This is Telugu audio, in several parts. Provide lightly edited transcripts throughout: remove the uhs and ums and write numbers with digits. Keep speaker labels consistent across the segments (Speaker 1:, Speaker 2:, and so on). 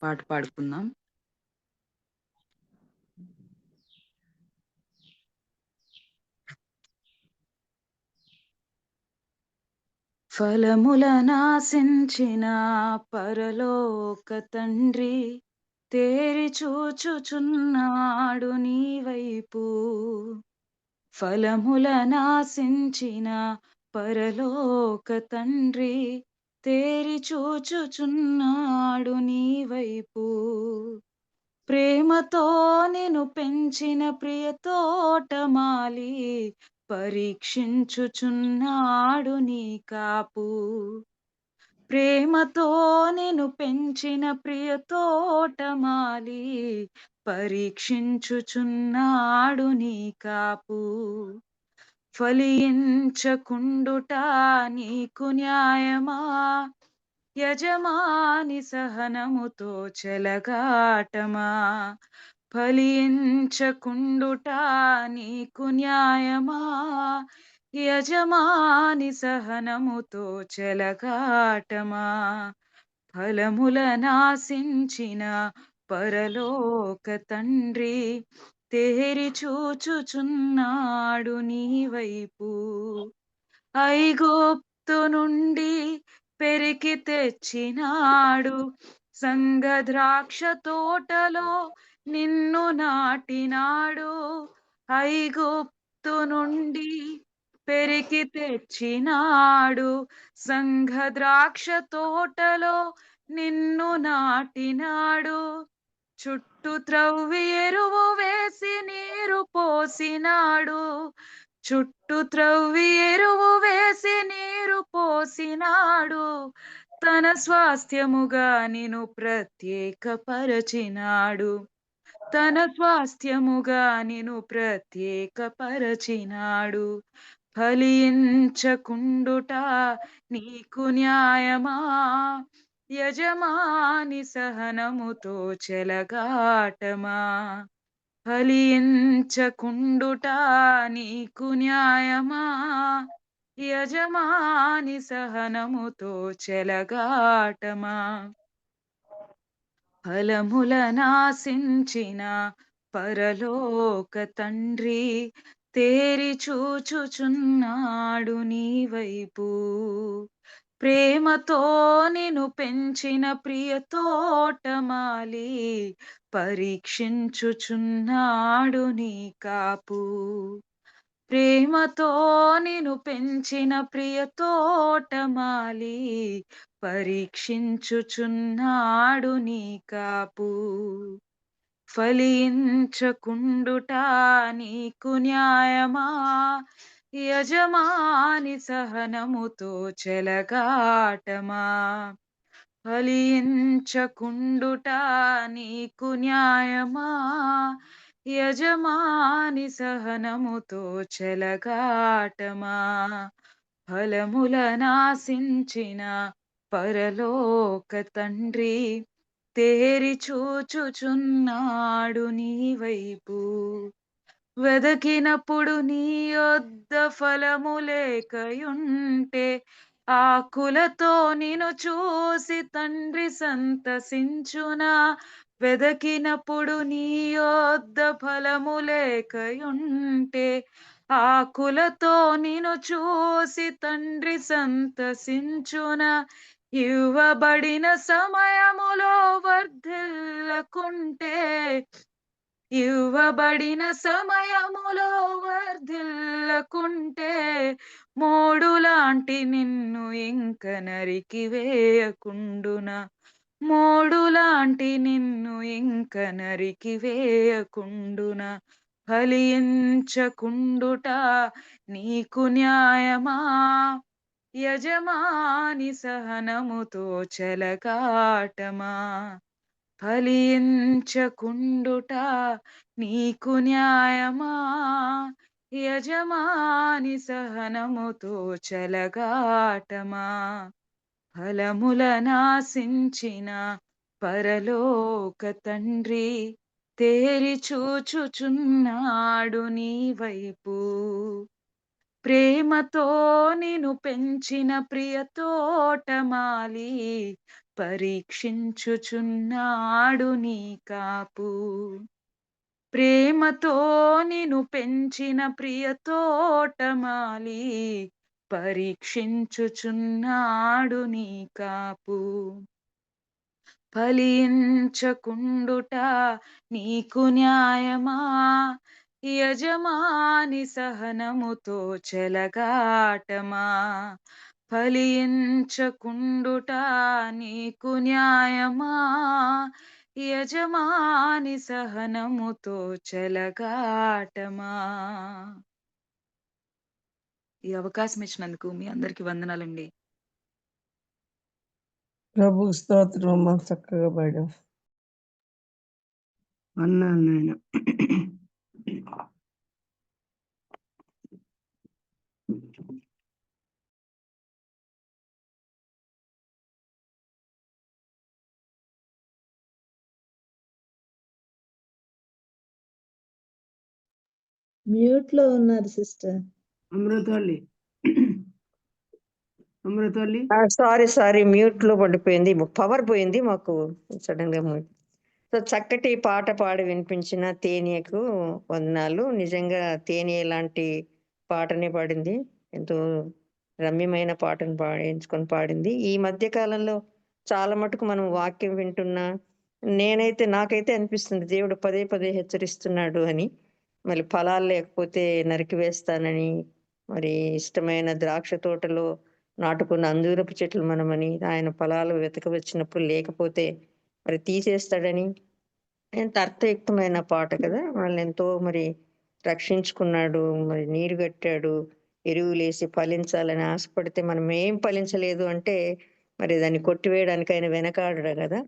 Speaker 1: పాట పాడుకుందాం. ఫలములనాశించిన పరలోక తండ్రి తేరి చూచుచున్నాడు నీ వైపు. ఫలములనాశించిన పరలోక తండ్రి తేరి చూచుచున్నాడు నీ వైపు. ప్రేమతో నిన్ను పెంచిన ప్రియ తోటమాలి పరీక్షించుచున్నాడు నీ కాపు. ప్రేమతో నిన్ను పెంచిన ప్రియ తోటమాలి పరీక్షించుచున్నాడు నీ కాపు. ఫలించకుండుట నీకు న్యాయమా? యజమాని సహనముతో చెలగాటమా? ఫలించకుండుట నీకు న్యాయమా? యజమాని సహనముతో చెలగాటమా? ఫలములనాశించిన పరలోక తండ్రి తేరి చూచుచున్నాడు నీ వైపు. ఐగుప్తు నుండి పెరికి తెచ్చినాడు, సంగ ద్రాక్ష తోటలో నిన్ను నాటినాడు. ఐగుప్తు నుండి పెరికి తెచ్చినాడు, సంఘ ద్రాక్ష తోటలో నిన్ను నాటినాడు. చుట్టూ త్రవ్వి ఎరువు వేసి నీరు పోసినాడు, చుట్టూ త్రవ్వి ఎరువు వేసి నీరు పోసినాడు. తన స్వాస్థ్యముగా నిన్ను ప్రత్యేకపరచినాడు, తన స్వాస్థ్యముగా నిన్ను ప్రత్యేకపరచినాడు. ఫలించకుండుట నీకు న్యాయమా? యజమాని సహనముతో చెలగాటమా? ఫలించకుండుట నీకు న్యాయమా? యజమాని సహనముతో చెలగాటమా? ఫలములనాశించిన పరలోక తండ్రి తేరి చూచుచున్నాడు నీ వైపు. ప్రేమతో నిన్ను పెంచిన ప్రియ తోటమాలి పరీక్షించుచున్నాడు నీ కాపు. ప్రేమతో నిన్ను పెంచిన ప్రియ తోటమాలి పరీక్షించుచున్నాడు నీ కాపు. ఫలించకుండుట నీకు న్యాయమా? యజమాని సహనముతో చెలగాటమా? ఫలించకుండుట నీకు న్యాయమా? యజమాని సహనముతో చెలగాటమా? ఫలములనాశించిన పరలోక తండ్రి తేరి చూచుచున్నాడు నీ వైపు. వెదకినప్పుడు నీ యొద్ద ఫలము లేకయుంటే, ఆకులతో నిన్ను చూసి తండ్రి సంతసించునా? వెదకినప్పుడు నీ యొద్ద ఫలము లేకయుంటే, ఆకులతో నిన్ను చూసి తండ్రి సంతసించునా? ఇవ్వబడిన సమయములో వర్ధిల్లకుంటే, ఇవ్వబడిన సమయములో వర్ధిల్లకుంటే, మోడులాంటి నిన్ను ఇంక నరికి వేయకుండునా? మోడులాంటి నిన్ను ఇంక నరికి వేయకుండునా? ఫలించకుండుట నీకు న్యాయమా? యజమాని సహనముతో చెలగాటమా? ఫలించకుండుట నీకు న్యాయమా? యజమాని సహనముతో చెలగాటమా? ఫలములనాశించిన పరలోక తండ్రి తేరి చూచుచున్నాడు నీ వైపు. ప్రేమతో నిన్ను పెంచిన ప్రియ తోటమాలి పరీక్షించుచున్నాడు నీ కాపు. ప్రేమతో నిన్ను పెంచిన ప్రియ తోటమాలి పరీక్షించుచున్నాడు నీ కాపు. ఫలించకుండుట నీకు న్యాయమా? యజమాని సహనముతో చెలగాటమా? ఫలించకుండుట నీకు న్యాయమా? యజమాని సహనముతో చెలగాటమా? ఈ అవకాశం ఇచ్చినందుకు మీ అందరికి వందనాలండి.
Speaker 2: ప్రభు స్తోత్రం అమ్మా, చక్కగా పాడాం.
Speaker 3: వందనాలు నాయన.
Speaker 4: మ్యూట్ లో ఉన్నారు sister.
Speaker 3: Amruthavalli Amruthavalli
Speaker 2: sorry mute లో పడిపోయింది, పవర్ పోయింది మాకు సడన్ గా. సో చక్కటి పాట పాడి వినిపించిన తేనియకు వందనాలు. నిజంగా తేనియ లాంటి పాటనే పాడింది, ఎంతో రమ్యమైన పాటను ఎంచుకొని పాడింది. ఈ మధ్య కాలంలో చాలా మటుకు మనం వాక్యం వింటున్నా, నాకైతే అనిపిస్తుంది దేవుడు పదే పదే హెచ్చరిస్తున్నాడు అని. మళ్ళీ ఫలాలు లేకపోతే నరికివేస్తానని, మరి ఇష్టమైన ద్రాక్ష తోటలో నాటుకున్న అంజూరపు చెట్లు మనమని, ఆయన ఫలాలు వెతకవచ్చినప్పుడు లేకపోతే మరి తీసేస్తాడని. ఎంత అర్థయుక్తమైన పాట కదా. వాళ్ళని ఎంతో మరి రక్షించుకున్నాడు, మరి నీరు కట్టాడు, ఎరువులేసి ఫలించాలని ఆశపడితే మనం ఏం ఫలించలేదు అంటే మరి దాన్ని కొట్టివేయడానికి ఆయన వెనకాడడు కదా.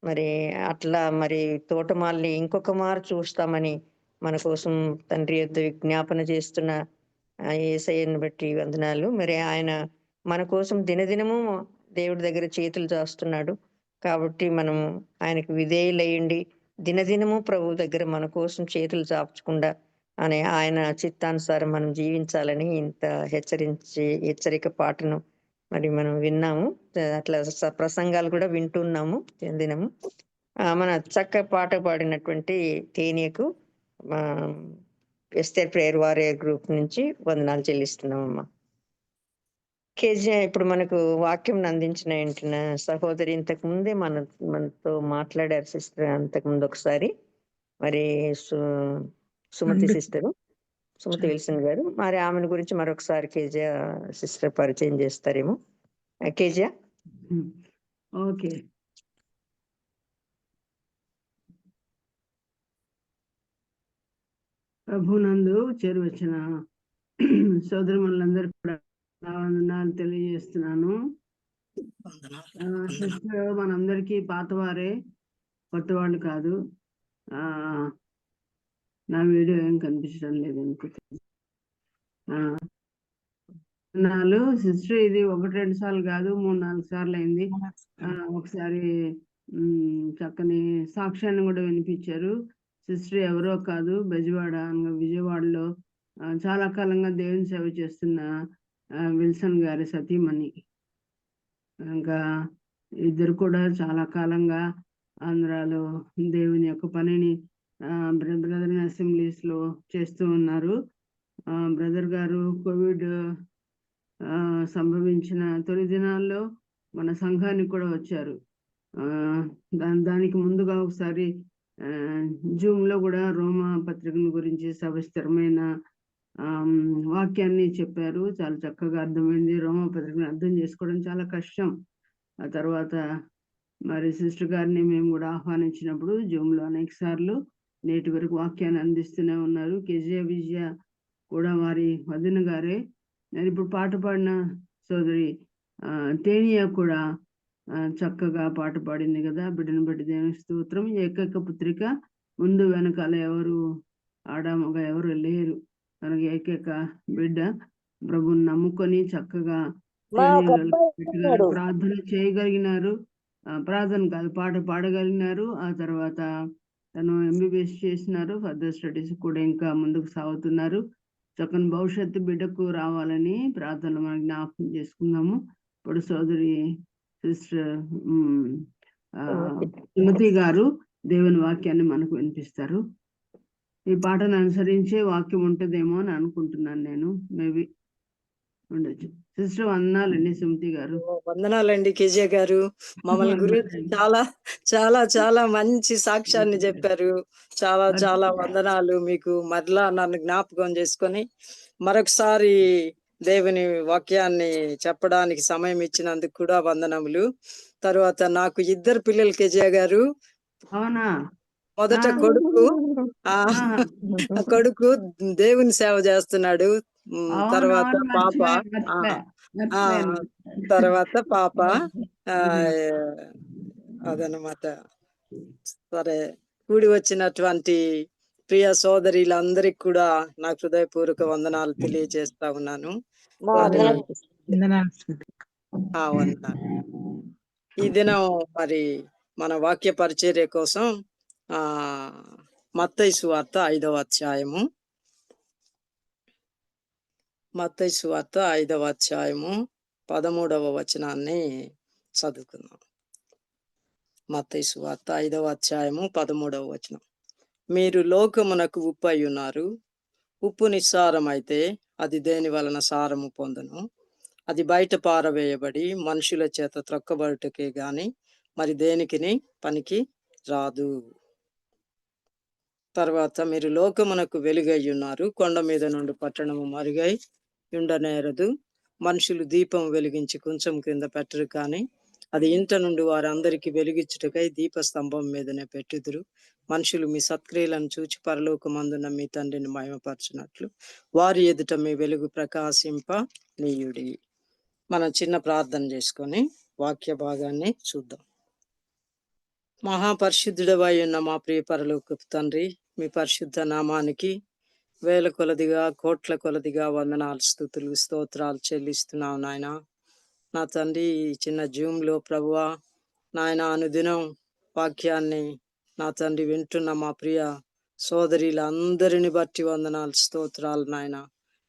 Speaker 2: మరి అట్లా మరి తోటమాలిని ఇంకొక మారు చూస్తామని మన కోసం తండ్రి యొద్ద విజ్ఞాపన చేస్తున్న యేసయ్యను బట్టి వందనాలు. మరి ఆయన మన కోసం దినదినము దేవుడి దగ్గర చేతులు చాస్తున్నాడు కాబట్టి మనం ఆయనకు విధేయులయ్యండి, దినదినము ప్రభు దగ్గర మన కోసం చేతులు చాపకుండా అనే ఆయన చిత్తానుసారం మనం జీవించాలని ఇంత హెచ్చరిక పాటను మరి మనం విన్నాము. అట్లా ప్రసంగాలు కూడా వింటున్నాము దినము. మన చక్క పాట పాడినటువంటి తేనియకు ఎస్తేర్ ప్రేయర్ వారియర్ గ్రూప్ నుంచి వందనాలు చెల్లిస్తున్నామమ్మా. కేజీ ఇప్పుడు మనకు వాక్యం అందించిన ఏంటన్నా సహోదరి ఇంతకు ముందే మనతో మాట్లాడారు సిస్టర్, అంతకుముందు ఒకసారి. మరి సుమతి సిస్టరు, సుమతి విల్సన్ గారు, మరి ఆమెను గురించి మరొకసారి కేజీఆ సిస్టర్ పరిచయం చేస్తారేమో. కేజీఆ.
Speaker 3: ఓకే. ప్రభునందు చేరువచ్చిన సోదరులందరూ కూడా నా వందనాలు తెలియజేస్తున్నాను. సిస్టర్ మనందరికీ పాతవారే, కొత్త వాళ్ళు కాదు. నా వీడియో ఏం కనిపించడం లేదు అనుకుంటున్నాను. సిస్టర్ ఇది 1-2 సార్లు కాదు, 3-4 సార్లు అయింది. ఒకసారి చక్కని సాక్ష్యాన్ని కూడా వినిపించారు. సిస్టర్ ఎవరో కాదు, విజయవాడలో చాలా కాలంగా దేవుని సేవ చేస్తున్న విల్సన్ గారి సతీమణి. ఇంకా ఇద్దరు కూడా చాలా కాలంగా ఆంధ్రాలో దేవుని యొక్క పనిని బ్రదర్ అసెంబ్లీస్ లో చేస్తూ ఉన్నారు. బ్రదర్ గారు కోవిడ్ సంభవించిన తొలి దినాల్లో మన సంఘానికి కూడా వచ్చారు. దానికి ముందుగా ఒకసారి జూమ్ లో కూడా రోమా పత్రికను గురించి సవిస్తరమైన వాక్యాన్ని చెప్పారు. చాలా చక్కగా అర్థమైంది. రోమా పత్రికను అర్థం చేసుకోవడం చాలా కష్టం. ఆ తర్వాత మరి సిస్టర్ గారిని మేము కూడా ఆహ్వానించినప్పుడు జూమ్ లో అనేక సార్లు నేటి వరకు వాక్యాన్ని అందిస్తూనే ఉన్నారు. కేజీఆ విజయ కూడా వారి వదిన గారే. నేను ఇప్పుడు పాట పాడిన సోదరి తేనియా కూడా చక్కగా పాట పాడింది కదా. బిడ్డను బట్టి దేవుని స్తోత్రం. ఏకైక పుత్రిక, ముందు వెనకాల ఎవరు ఆడామగా ఎవరు లేరు. తనకి ఏకైక బిడ్డ. ప్రభుని నమ్ముకొని చక్కగా ప్రార్థన చేయగలిగినారు. ప్రార్థన కాదు, పాట పాడగలిగినారు. ఆ తర్వాత తను MBBS చేసినారు. ఫర్దర్ స్టడీస్ కూడా ఇంకా ముందుకు సాగుతున్నారు. చక్కని భవిష్యత్తు బిడ్డకు రావాలని ప్రార్థనలు మనం జ్ఞాపకం చేసుకుందాము. ఇప్పుడు సోదరి సిస్టర్ సుమతి గారు దేవుని వాక్యాన్ని మనకు వినిపిస్తారు. ఈ పాటను అనుసరించే వాక్యం ఉంటుందేమో అని అనుకుంటున్నాను నేను. మేబీ ఉండొచ్చు. సిస్టర్ వందనాలండి సుమతి గారు.
Speaker 5: వందనాలండి కేజే గారు. మమ్మల్ని గురించి చాలా చాలా చాలా మంచి సాక్ష్యాన్ని చెప్పారు. చాలా చాలా వందనాలు మీకు. మరలా నన్ను జ్ఞాపకం చేసుకొని మరొకసారి దేవుని వాక్యాన్ని చెప్పడానికి సమయం ఇచ్చినందుకు కూడా వందనములు. తర్వాత నాకు 2 పిల్లలు కేజే గారు.
Speaker 3: అవునా?
Speaker 5: మొదట కొడుకు దేవుని సేవ చేస్తున్నాడు. తర్వాత పాప తర్వాత పాప అదనమాట. సరే, కూడి వచ్చినటువంటి ప్రియ సోదరులందరికి కూడా నా హృదయపూర్వక వందనాలు తెలియజేస్తా ఉన్నాను. ఈ దినం మరి మన వాక్య పరిచర్య కోసం మత్తయి సువార్త 5వ అధ్యాయము, మత్తయి సువార్త 5వ అధ్యాయము 13వ వచనాన్ని చదువుకుందాం. మత్తయి సువార్త 5వ అధ్యాయము 13వ వచనం. మీరు లోకమునకు ఉప్పు అయి ఉన్నారు. ఉప్పు నిస్సారమైతే అది దేని వలన సారము పొందును? అది బయట పారవేయబడి మనుషుల చేత త్రొక్కబడుటకే గాని మరి దేనికిని పనికి రాదు. తర్వాత మీరు లోకమునకు వెలుగై ఉన్నారు. కొండ మీద నుండి పట్టణము మరుగై ఉండనేరదు. మనుషులు దీపం వెలిగించి కొంచెం కింద పెట్టరు, కానీ అది ఇంట నుండి వారందరికీ వెలిగించుటకై దీపస్తంభం మీదనే పెట్టుదురు. మనుషులు మీ సత్క్రియలను చూచి పరలోకమందున్న మీ తండ్రిని మహిమపరచునట్లు వారి ఎదుట మీ వెలుగు ప్రకాశింప నీయుడి. మనం చిన్న ప్రార్థన చేసుకొని వాక్య భాగాన్ని చూద్దాం. మహాపరిశుద్ధుడవై ఉన్న మా ప్రియ పరలోకపు తండ్రి, మీ పరిశుద్ధ నామానికి వేల కొలదిగా కోట్ల కొలదిగా వందనాలు, స్తుతులు, స్తోత్రాలు చెల్లిస్తున్నావు నాయన. నా తండ్రి, ఈ చిన్న జూమ్లో ప్రభువా నాయన అనుదినం వాక్యాన్ని నా తండ్రి వింటున్న మా ప్రియ సోదరులందరిని బట్టి వందనాలు, స్తోత్రాలు నాయన.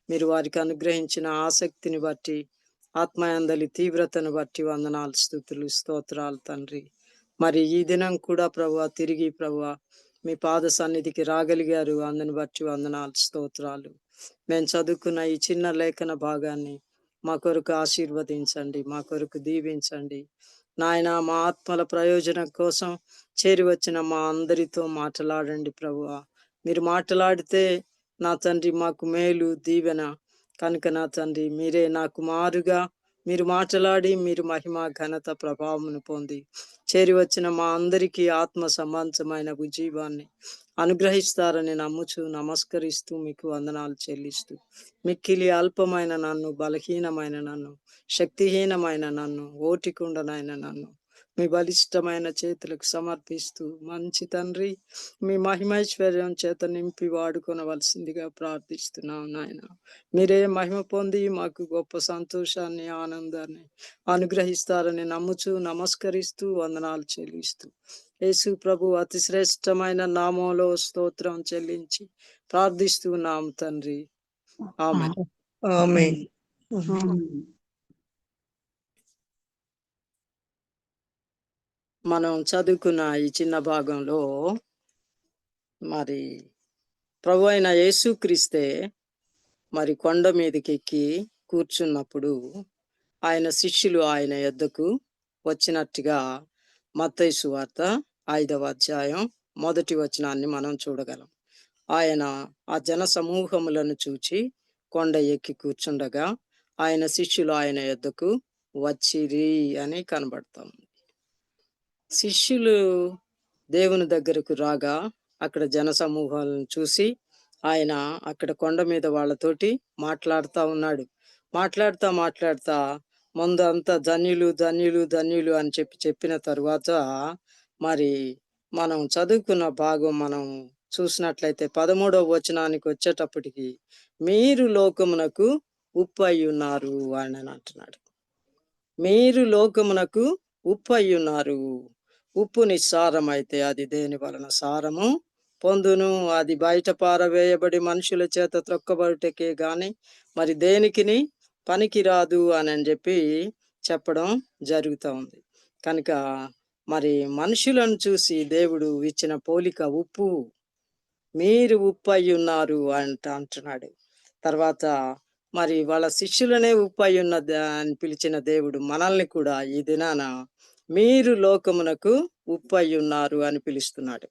Speaker 5: మీరు వారికి అనుగ్రహించిన ఆసక్తిని బట్టి, ఆత్మయందలి తీవ్రతను బట్టి వందనాలు, స్తుతులు, స్తోత్రాలు తండ్రి. మరి ఈ దినం కూడా ప్రభువా తిరిగి ప్రభువా మీ పాద సన్నిధికి రాగలిగారు. అందుని బట్టి వందనాలు, స్తోత్రాలు. మేము చదువుకున్న ఈ చిన్న లేఖన భాగాన్ని మా కొరకు ఆశీర్వదించండి, మా కొరకు దీవించండి నాయన. మా ఆత్మల ప్రయోజనం కోసం చేరి వచ్చిన మా అందరితో మాట్లాడండి ప్రభువా. మీరు మాట్లాడితే నా తండ్రి మాకు మేలు, దీవెన కనుక నా తండ్రి మీరే నాకు మారుగా మీరు మాట్లాడి మీరు మహిమ, ఘనత, ప్రభావమును పొంది చేరి వచ్చిన మా అందరికీ ఆత్మ సంబంధమైన ఉజ్జీవాన్ని అనుగ్రహిస్తారని నమ్ముచు నమస్కరిస్తూ మీకు వందనాలు చెల్లిస్తూ, మిక్కిలి అల్పమైన నన్ను, బలహీనమైన నన్ను, శక్తిహీనమైన నన్ను, ఓటికుండనైన నన్ను మీ బలిష్టమైన చేతులకు సమర్పిస్తూ మంచి తండ్రి మీ మహిమైశ్వర్యం చేత నింపి వాడుకొనవలసిందిగా ప్రార్థిస్తున్నాం నాయన. మీరే మహిమ పొంది మాకు గొప్ప సంతోషాన్ని, ఆనందాన్ని అనుగ్రహిస్తారని నమ్ముచు నమస్కరిస్తూ వందనాలు చెల్లిస్తూ యేసు ప్రభు అతి శ్రేష్టమైన నామంలో స్తోత్రం చెల్లించి ప్రార్థిస్తున్నాం తండ్రి. ఆమేన్.
Speaker 2: ఆమేన్.
Speaker 5: మనం చదువుకున్న ఈ చిన్న భాగంలో మరి ప్రభు అయిన యేసుక్రీస్తే మరి కొండ మీదకి ఎక్కి కూర్చున్నప్పుడు ఆయన శిష్యులు ఆయన యొద్దకు వచ్చినట్టుగా మత్తయి సువార్త 5వ అధ్యాయం 1వ వచనాన్ని మనం చూడగలం. ఆయన ఆ జన సమూహములను చూచి కొండ ఎక్కి కూర్చుండగా ఆయన శిష్యులు ఆయన యొద్దకు వచ్చిరి అని కనబడతాం. శిష్యులు దేవుని దగ్గరకు రాగా అక్కడ జన సమూహాలను చూసి ఆయన అక్కడ కొండ మీద వాళ్ళతోటి మాట్లాడుతా ఉన్నాడు. మాట్లాడుతా ముందు అంతా ధన్యులు ధన్యులు ధన్యులు అని చెప్పిన తరువాత మరి మనం చదువుకున్న భాగం మనం చూసినట్లయితే 13వ వచనానికి వచ్చేటప్పటికి మీరు లోకమునకు ఉప్పు అయి ఉన్నారు అని అంటున్నాడు. మీరు లోకమునకు ఉప్పు అయి ఉన్నారు. ఉప్పు నిస్సారమైతే అది దేని వలన సారము పొందును? అది బయట పారవేయబడి మనుషుల చేత త్రొక్కబడుటకే గాని మరి దేనికిని పనికి రాదు అని చెప్పి చెప్పడం జరుగుతూ ఉంది. కనుక మరి మనుషులను చూసి దేవుడు ఇచ్చిన పోలిక ఉప్పు, మీరు ఉప్పు అయి ఉన్నారు అంటున్నాడు. తర్వాత మరి వాళ్ళ శిష్యులనే ఉప్పు అయి అని పిలిచిన దేవుడు మనల్ని కూడా ఈ దినాన మీరు లోకమునకు ఉప్పు అయి ఉన్నారు అని పిలుస్తున్నాడు.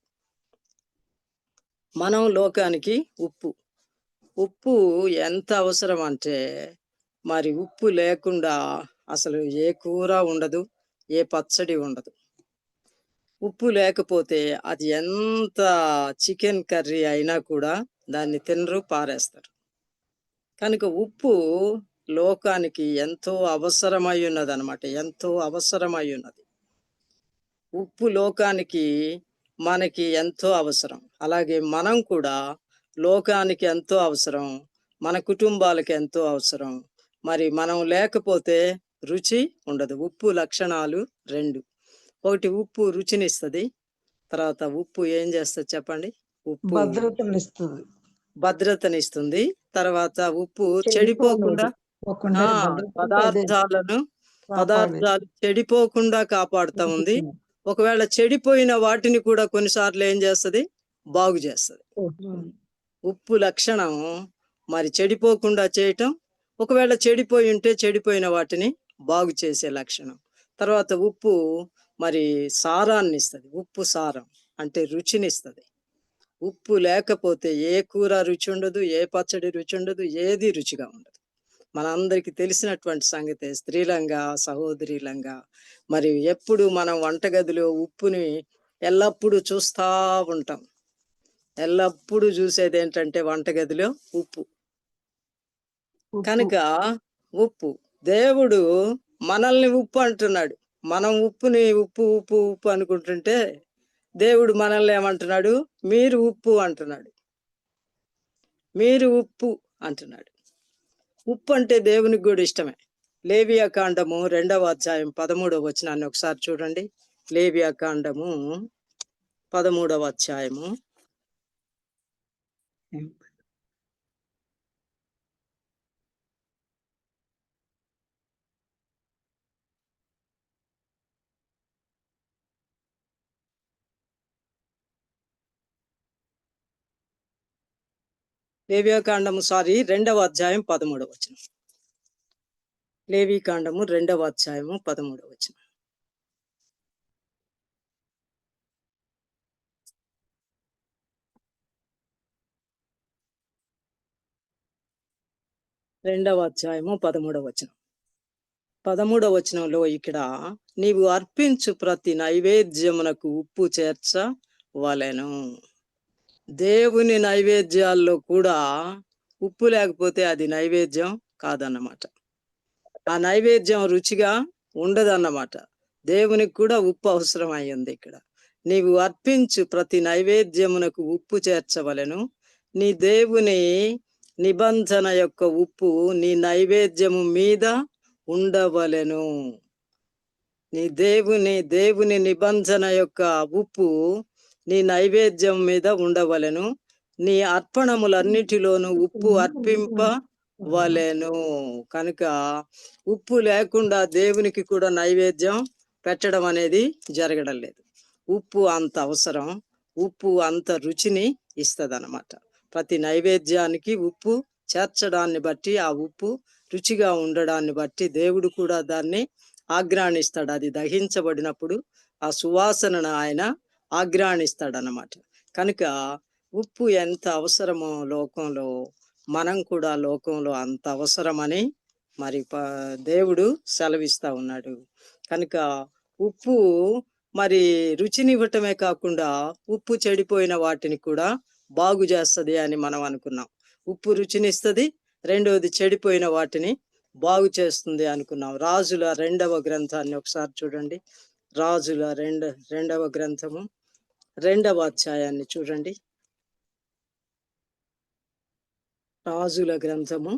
Speaker 5: మనం లోకానికి ఉప్పు. ఉప్పు ఎంత అవసరం అంటే మరి ఉప్పు లేకుండా అసలు ఏ కూర ఉండదు, ఏ పచ్చడి ఉండదు. ఉప్పు లేకపోతే అది ఎంత చికెన్ కర్రీ అయినా కూడా దాన్ని తినరు, పారేస్తారు. కనుక ఉప్పు లోకానికి ఎంతో అవసరమై ఉన్నదన్నమాట. ఎంతో అవసరమై ఉన్నది. ఉప్పు లోకానికి మనకి ఎంతో అవసరం. అలాగే మనం కూడా లోకానికి ఎంతో అవసరం. మన కుటుంబాలకి ఎంతో అవసరం. మరి మనం లేకపోతే రుచి ఉండదు. ఉప్పు లక్షణాలు 2. ఒకటి ఉప్పు రుచినిస్తది. తర్వాత ఉప్పు ఏం చేస్తది చెప్పండి? ఉప్పు
Speaker 4: భద్రతనిస్తుంది.
Speaker 5: భద్రతనిస్తుంది. తర్వాత ఉప్పు చెడిపోకుండా
Speaker 4: చెడిపోకుండా
Speaker 5: ఆ!
Speaker 4: భద్రత అదే కాపాడేది.
Speaker 5: పదార్థాలు చెడిపోకుండా కాపాడుతా ఉంది. ఒకవేళ చెడిపోయిన వాటిని కూడా కొన్నిసార్లు ఏం చేస్తది? బాగు చేస్తది. ఉప్పు లక్షణం మరి చెడిపోకుండా చేయటం, ఒకవేళ చెడిపోయి ఉంటే చెడిపోయిన వాటిని బాగు చేసే లక్షణం. తర్వాత ఉప్పు మరి సారాన్నిస్తది. ఉప్పు సారం అంటే రుచినిస్తది. ఉప్పు లేకపోతే ఏ కూర రుచి ఉండదు, ఏ పచ్చడి రుచి ఉండదు, ఏది రుచిగా ఉండదు. మనందరికీ తెలిసినటువంటి సంగతే. స్త్రీలంగా, సహోదరులంగా మరి ఎప్పుడు మనం వంటగదిలో ఉప్పుని ఎల్లప్పుడూ చూస్తా ఉంటాం. ఎల్లప్పుడూ చూసేది ఏంటంటే వంటగదిలో ఉప్పు. కనుక ఉప్పు దేవుడు మనల్ని ఉప్పు అంటున్నాడు. మనం ఉప్పుని ఉప్పు ఉప్పు ఉప్పు అనుకుంటుంటే దేవుడు మనల్ని ఏమంటున్నాడు? మీరు ఉప్పు అంటున్నాడు. మీరు ఉప్పు అంటున్నాడు. ఉప్పు అంటే దేవునికి కూడా ఇష్టమే. లేవియా కాండము 2వ అధ్యాయం 13వ వచనాన్ని ఒకసారి చూడండి. లేవియా కాండము 13వ అధ్యాయము. లేవియా కాండము 2వ అధ్యాయం 13వ వచనం. లేవి కాండము 2వ అధ్యాయము 13వ వచనం. రెండవ అధ్యాయము 13వ వచనం. 13వ వచనంలో ఇక్కడ నీవు అర్పించు ప్రతి నైవేద్యమునకు ఉప్పు చేర్చవలెను. దేవుని నైవేద్యాల్లో కూడా ఉప్పు లేకపోతే అది నైవేద్యం కాదన్నమాట. ఆ నైవేద్యం రుచిగా ఉండదన్నమాట. దేవునికి కూడా ఉప్పు అవసరం అయ్యింది ఇక్కడ. నీవు అర్పించు ప్రతి నైవేద్యమునకు ఉప్పు చేర్చవలెను. నీ దేవుని నిబంధన యొక్క ఉప్పు నీ నైవేద్యము మీద ఉండవలెను. నీ దేవుని నిబంధన యొక్క ఉప్పు నీ నైవేద్యం మీద ఉండవలెను. నీ అర్పణములన్నిటిలోనూ ఉప్పు అర్పింపవలెను. కనుక ఉప్పు లేకుండా దేవునికి కూడా నైవేద్యం పెట్టడం అనేది జరగడం లేదు. ఉప్పు అంత అవసరం. ఉప్పు అంత రుచిని ఇస్తదన్నమాట. ప్రతి నైవేద్యానికి ఉప్పు చేర్చడాన్ని బట్టి, ఆ ఉప్పు రుచిగా ఉండడాన్ని బట్టి దేవుడు కూడా దాన్ని ఆగ్రాణిస్తాడు. అది దహించబడినప్పుడు ఆ సువాసనను ఆయన ఆగ్రాణిస్తాడన్నమాట. కనుక ఉప్పు ఎంత అవసరమో లోకంలో, మనం కూడా లోకంలో అంత అవసరమని మరి దేవుడు సెలవిస్తా ఉన్నాడు. కనుక ఉప్పు మరి రుచినివ్వటమే కాకుండా ఉప్పు చెడిపోయిన వాటిని కూడా బాగు చేస్తది అని మనం అనుకున్నాం. ఉప్పు రుచినిస్తది, రెండవది చెడిపోయిన వాటిని బాగు చేస్తుంది అనుకున్నాం. రాజుల 2వ గ్రంథాన్ని ఒకసారి చూడండి. రాజుల 2వ గ్రంథము 2వ అధ్యాయాన్ని చూడండి. రాజుల గ్రంథము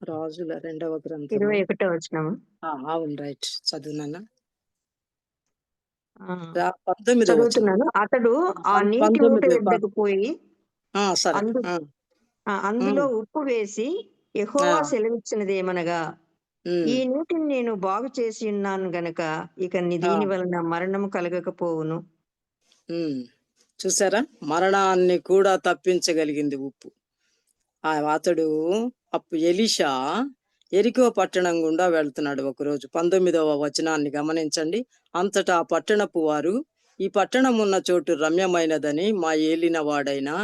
Speaker 5: రాజుల 2వ గ్రంథము.
Speaker 2: 21 వచనము.
Speaker 5: అవును, రైట్, చదువునాన్న.
Speaker 2: ఆ,
Speaker 5: 19వ వచనం.
Speaker 2: చదువుతున్నాను. అతడు ఆ నీటి ఊట
Speaker 5: 19
Speaker 2: యొద్దకు పోయి
Speaker 5: సరే.
Speaker 2: అందులో
Speaker 5: ఉమ్,
Speaker 2: ఉప్పు వేసి
Speaker 5: ఆ,
Speaker 2: యెహోవా సెలవిచ్చినదేమనగా, ఈ
Speaker 5: ఉమ్,
Speaker 2: నీటిని నేను బాగు చేసి ఉన్నాను గనక ఇక
Speaker 5: ఆ,
Speaker 2: దీని వలన మరణము కలగకపోవును.
Speaker 5: ఉమ్. చూసారా, మరణాన్ని కూడా తప్పించగలిగింది ఉప్పు. అతడు ఎలీషా ఎరికో పట్టణం గుండా వెళ్తున్నాడు ఒకరోజు. 19వ వచనాన్ని గమనించండి. అంతటా ఆ పట్టణపు వారు, ఈ పట్టణం ఉన్న చోటు రమ్యమైనదని మా ఏలిన వాడైనా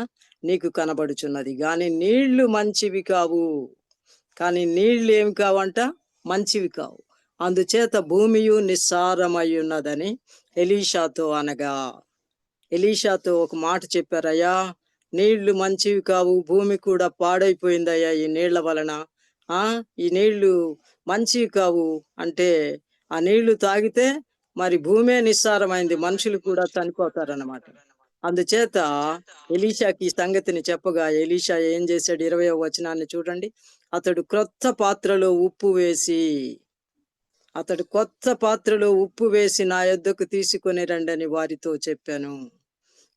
Speaker 5: నీకు కనబడుచున్నది, గాని నీళ్లు మంచివి కావు. కానీ నీళ్లు ఏమి కావంట? మంచివి కావు. అందుచేత భూమియు నిస్సారమై ఉన్నదని ఎలీషాతో అనగా, ఎలీషాతో ఒక మాట చెప్పారయ్యా, నీళ్లు మంచివి కావు, భూమి కూడా పాడైపోయిందయ్యా ఈ నీళ్ల వలన. ఈ నీళ్లు మంచివి కావు అంటే, ఆ నీళ్లు తాగితే మరి భూమే నిస్సారమైంది, మనుషులు కూడా చనిపోతారన్నమాట. అందుచేత ఎలీషాకి ఈ సంగతిని చెప్పగా, ఎలీషా ఏం చేశాడు? 20వ వచనాన్ని చూడండి. అతడు కొత్త పాత్రలో ఉప్పు వేసి నా యొద్దకు తీసుకొని రండి అని వారితో చెప్పాను.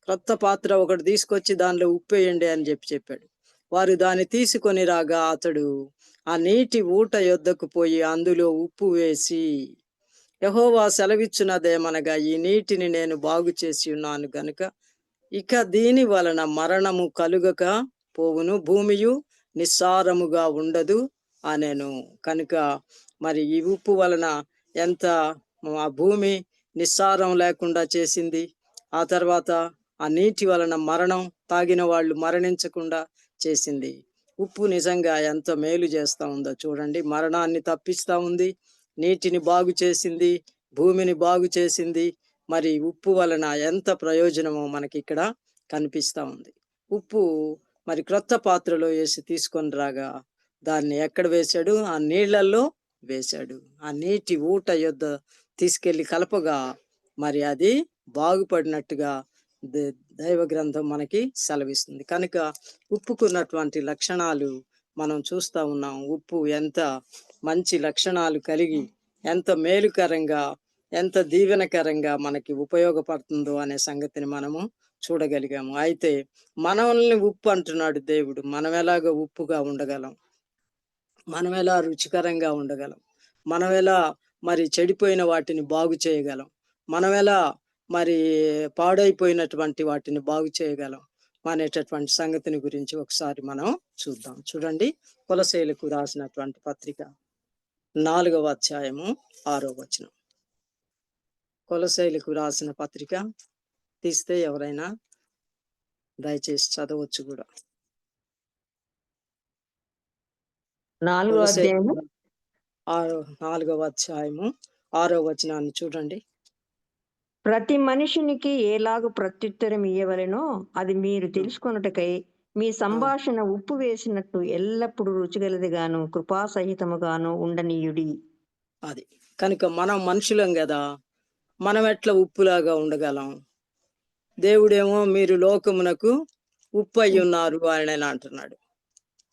Speaker 5: క్రొత్త పాత్ర ఒకటి తీసుకొచ్చి దానిలో ఉప్పు వేయండి అని చెప్పాడు. వారు దాన్ని తీసుకొని రాగా అతడు ఆ నీటి ఊట యొద్దకు పోయి అందులో ఉప్పు వేసి, యెహోవా సెలవిచ్చున్నదేమనగా, ఈ నీటిని నేను బాగు చేసి ఉన్నాను గనుక ఇక దీని వలన మరణము కలుగక పోవును, భూమియు నిస్సారముగా ఉండదు అనేను. కనుక మరి ఈ ఉప్పు వలన ఎంత ఆ భూమి నిస్సారం లేకుండా చేసింది. ఆ తర్వాత ఆ నీటి వలన మరణం, తాగిన వాళ్ళు మరణించకుండా చేసింది. ఉప్పు నిజంగా ఎంత మేలు చేస్తా ఉందో చూడండి. మరణాన్ని తప్పిస్తా ఉంది, నీటిని బాగు చేసింది, భూమిని బాగు చేసింది. మరి ఉప్పు వలన ఎంత ప్రయోజనమో మనకి ఇక్కడ కనిపిస్తా ఉంది. ఉప్పు మరి క్రొత్త పాత్రలో వేసి తీసుకొని రాగా దాన్ని ఎక్కడ వేశాడు? ఆ నీళ్లలో వేశాడు. ఆ నీటి ఊట యొద్ద తీసుకెళ్లి కలపగా మరి అది బాగుపడినట్టుగా దైవ గ్రంథం మనకి సెలవిస్తుంది. కనుక ఉప్పుకున్నటువంటి లక్షణాలు మనం చూస్తా ఉన్నాం. ఉప్పు ఎంత మంచి లక్షణాలు కలిగి, ఎంత మేలుకరంగా, ఎంత దీవెనకరంగా మనకి ఉపయోగపడుతుందో అనే సంగతిని మనము చూడగలిగాము. అయితే మనల్ని ఉప్పు అంటున్నాడు దేవుడు. మనం ఎలాగ ఉప్పుగా ఉండగలం? మనం ఎలా రుచికరంగా ఉండగలం? మనం ఎలా మరి చెడిపోయిన వాటిని బాగు చేయగలం? మనం ఎలా మరి పాడైపోయినటువంటి వాటిని బాగు చేయగలం అనేటటువంటి సంగతిని గురించి ఒకసారి మనం చూద్దాం. చూడండి, కొలస్సీయులకు రాసినటువంటి పత్రిక 4వ అధ్యాయము 6వ వచనం. కొలస్సీయులకు రాసిన పత్రిక తీస్తే ఎవరైనా దయచేసి చదవచ్చు కూడా.
Speaker 2: 4వ అధ్యాయము
Speaker 5: 4వ అధ్యాయము 6వ వచనాన్ని చూడండి.
Speaker 2: ప్రతి మనిషినికి ఏలాగు ప్రత్యుత్తరం ఇయ్యవలెనో అది మీరు తెలుసుకొనుటకై మీ సంభాషణ ఉప్పు వేసినట్టు ఎల్లప్పుడూ రుచిగలదిగాను కృపాసహితముగాను ఉండనీయుడి.
Speaker 5: అది కనుక మనం మనుషులం కదా, మనం ఎట్లా ఉప్పులాగా ఉండగలం? దేవుడేమో మీరు లోకమునకు ఉప్పు అయి ఉన్నారు అని అంటున్నాడు.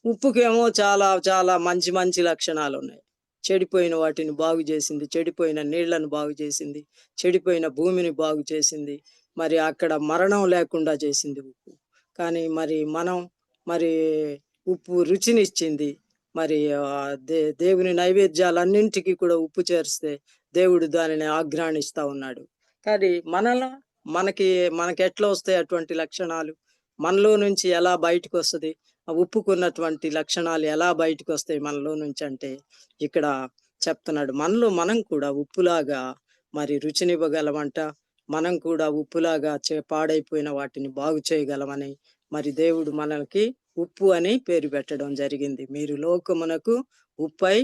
Speaker 5: ఉప్పుకేమో చాలా చాలా మంచి మంచి లక్షణాలు ఉన్నాయి. చెడిపోయిన వాటిని బాగు చేసింది, చెడిపోయిన నీళ్లను బాగు చేసింది, చెడిపోయిన భూమిని బాగు చేసింది, మరి అక్కడ మరణం లేకుండా చేసింది ఉప్పు. కానీ మరి మనం మరి ఉప్పు రుచినిచ్చింది. మరి దేవుని నైవేద్యాలన్నింటికి కూడా ఉప్పు చేరిస్తే దేవుడు దానిని ఆఘ్రాణిస్తా ఉన్నాడు. కానీ మనకి ఎట్లా వస్తాయి అటువంటి లక్షణాలు? మనలో నుంచి ఎలా బయటకు వస్తుంది? ఉప్పుకున్నటువంటి లక్షణాలు ఎలా బయటకు వస్తాయి మనలో నుంచి అంటే, ఇక్కడ చెప్తున్నాడు మనలో మనం కూడా ఉప్పులాగా మరి రుచినివ్వగలమంట. మనం కూడా ఉప్పులాగా పాడైపోయిన వాటిని బాగు చేయగలమని మరి దేవుడు మనకి ఉప్పు అని పేరు పెట్టడం జరిగింది. మీరు లోకమునకు ఉప్పై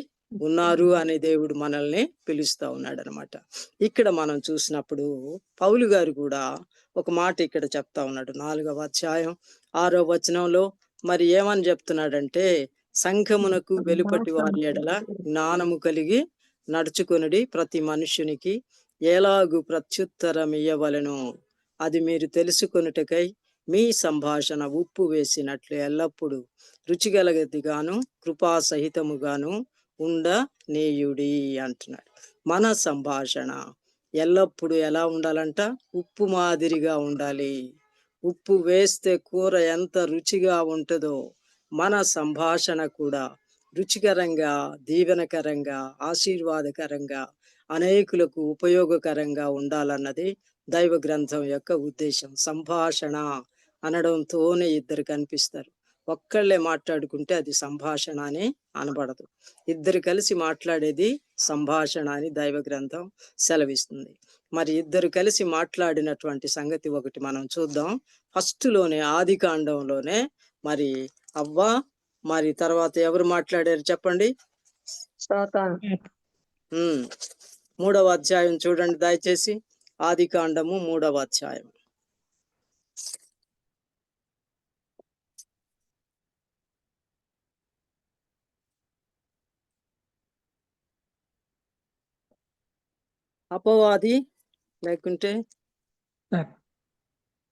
Speaker 5: ఉన్నారు అని దేవుడు మనల్ని పిలుస్తా ఉన్నాడు అనమాట. ఇక్కడ మనం చూసినప్పుడు పౌలు గారు కూడా ఒక మాట ఇక్కడ చెప్తా ఉన్నాడు. 4వ అధ్యాయం 6వ వచనంలో మరి ఏమని చెప్తున్నాడంటే, సంఘమునకు వెలుపటి వారి ఎడల జ్ఞానము కలిగి నడుచుకొనుడి, ప్రతి మనుష్యునికి ఎలాగు ప్రత్యుత్తరం ఇయ్యవలెను అది మీరు తెలుసుకొనుటకై మీ సంభాషణ ఉప్పు వేసినట్లు ఎల్లప్పుడూ రుచిగలదిగాను కృపాసహితముగాను ఉండనీయుడి అంటున్నాడు. మన సంభాషణ ఎల్లప్పుడూ ఎలా ఉండాలంట? ఉప్పు మాదిరిగా ఉండాలి. ఉప్పు వేస్తే కూర ఎంత రుచిగా ఉంటుందో మన సంభాషణ కూడా రుచికరంగా, దీవెనకరంగా, ఆశీర్వాదకరంగా, అనేకులకు ఉపయోగకరంగా ఉండాలన్నది దైవ గ్రంథం యొక్క ఉద్దేశం. సంభాషణ అనడంతోనే ఇద్దరు కనిపిస్తారు. ఒక్కళ్ళే మాట్లాడుకుంటే అది సంభాషణ అని అనబడదు. ఇద్దరు కలిసి మాట్లాడేది సంభాషణ అని దైవ గ్రంథం సెలవిస్తుంది. మరి ఇద్దరు కలిసి మాట్లాడినటువంటి సంగతి ఒకటి మనం చూద్దాం. ఫస్ట్లోనే ఆది కాండంలోనే మరి అవ్వ, మరి తర్వాత ఎవరు మాట్లాడారు చెప్పండి?
Speaker 2: సాతాను.
Speaker 5: 3వ అధ్యాయం చూడండి దయచేసి. ఆది కాండము 3వ అధ్యాయం. అపవాది లేకుంటే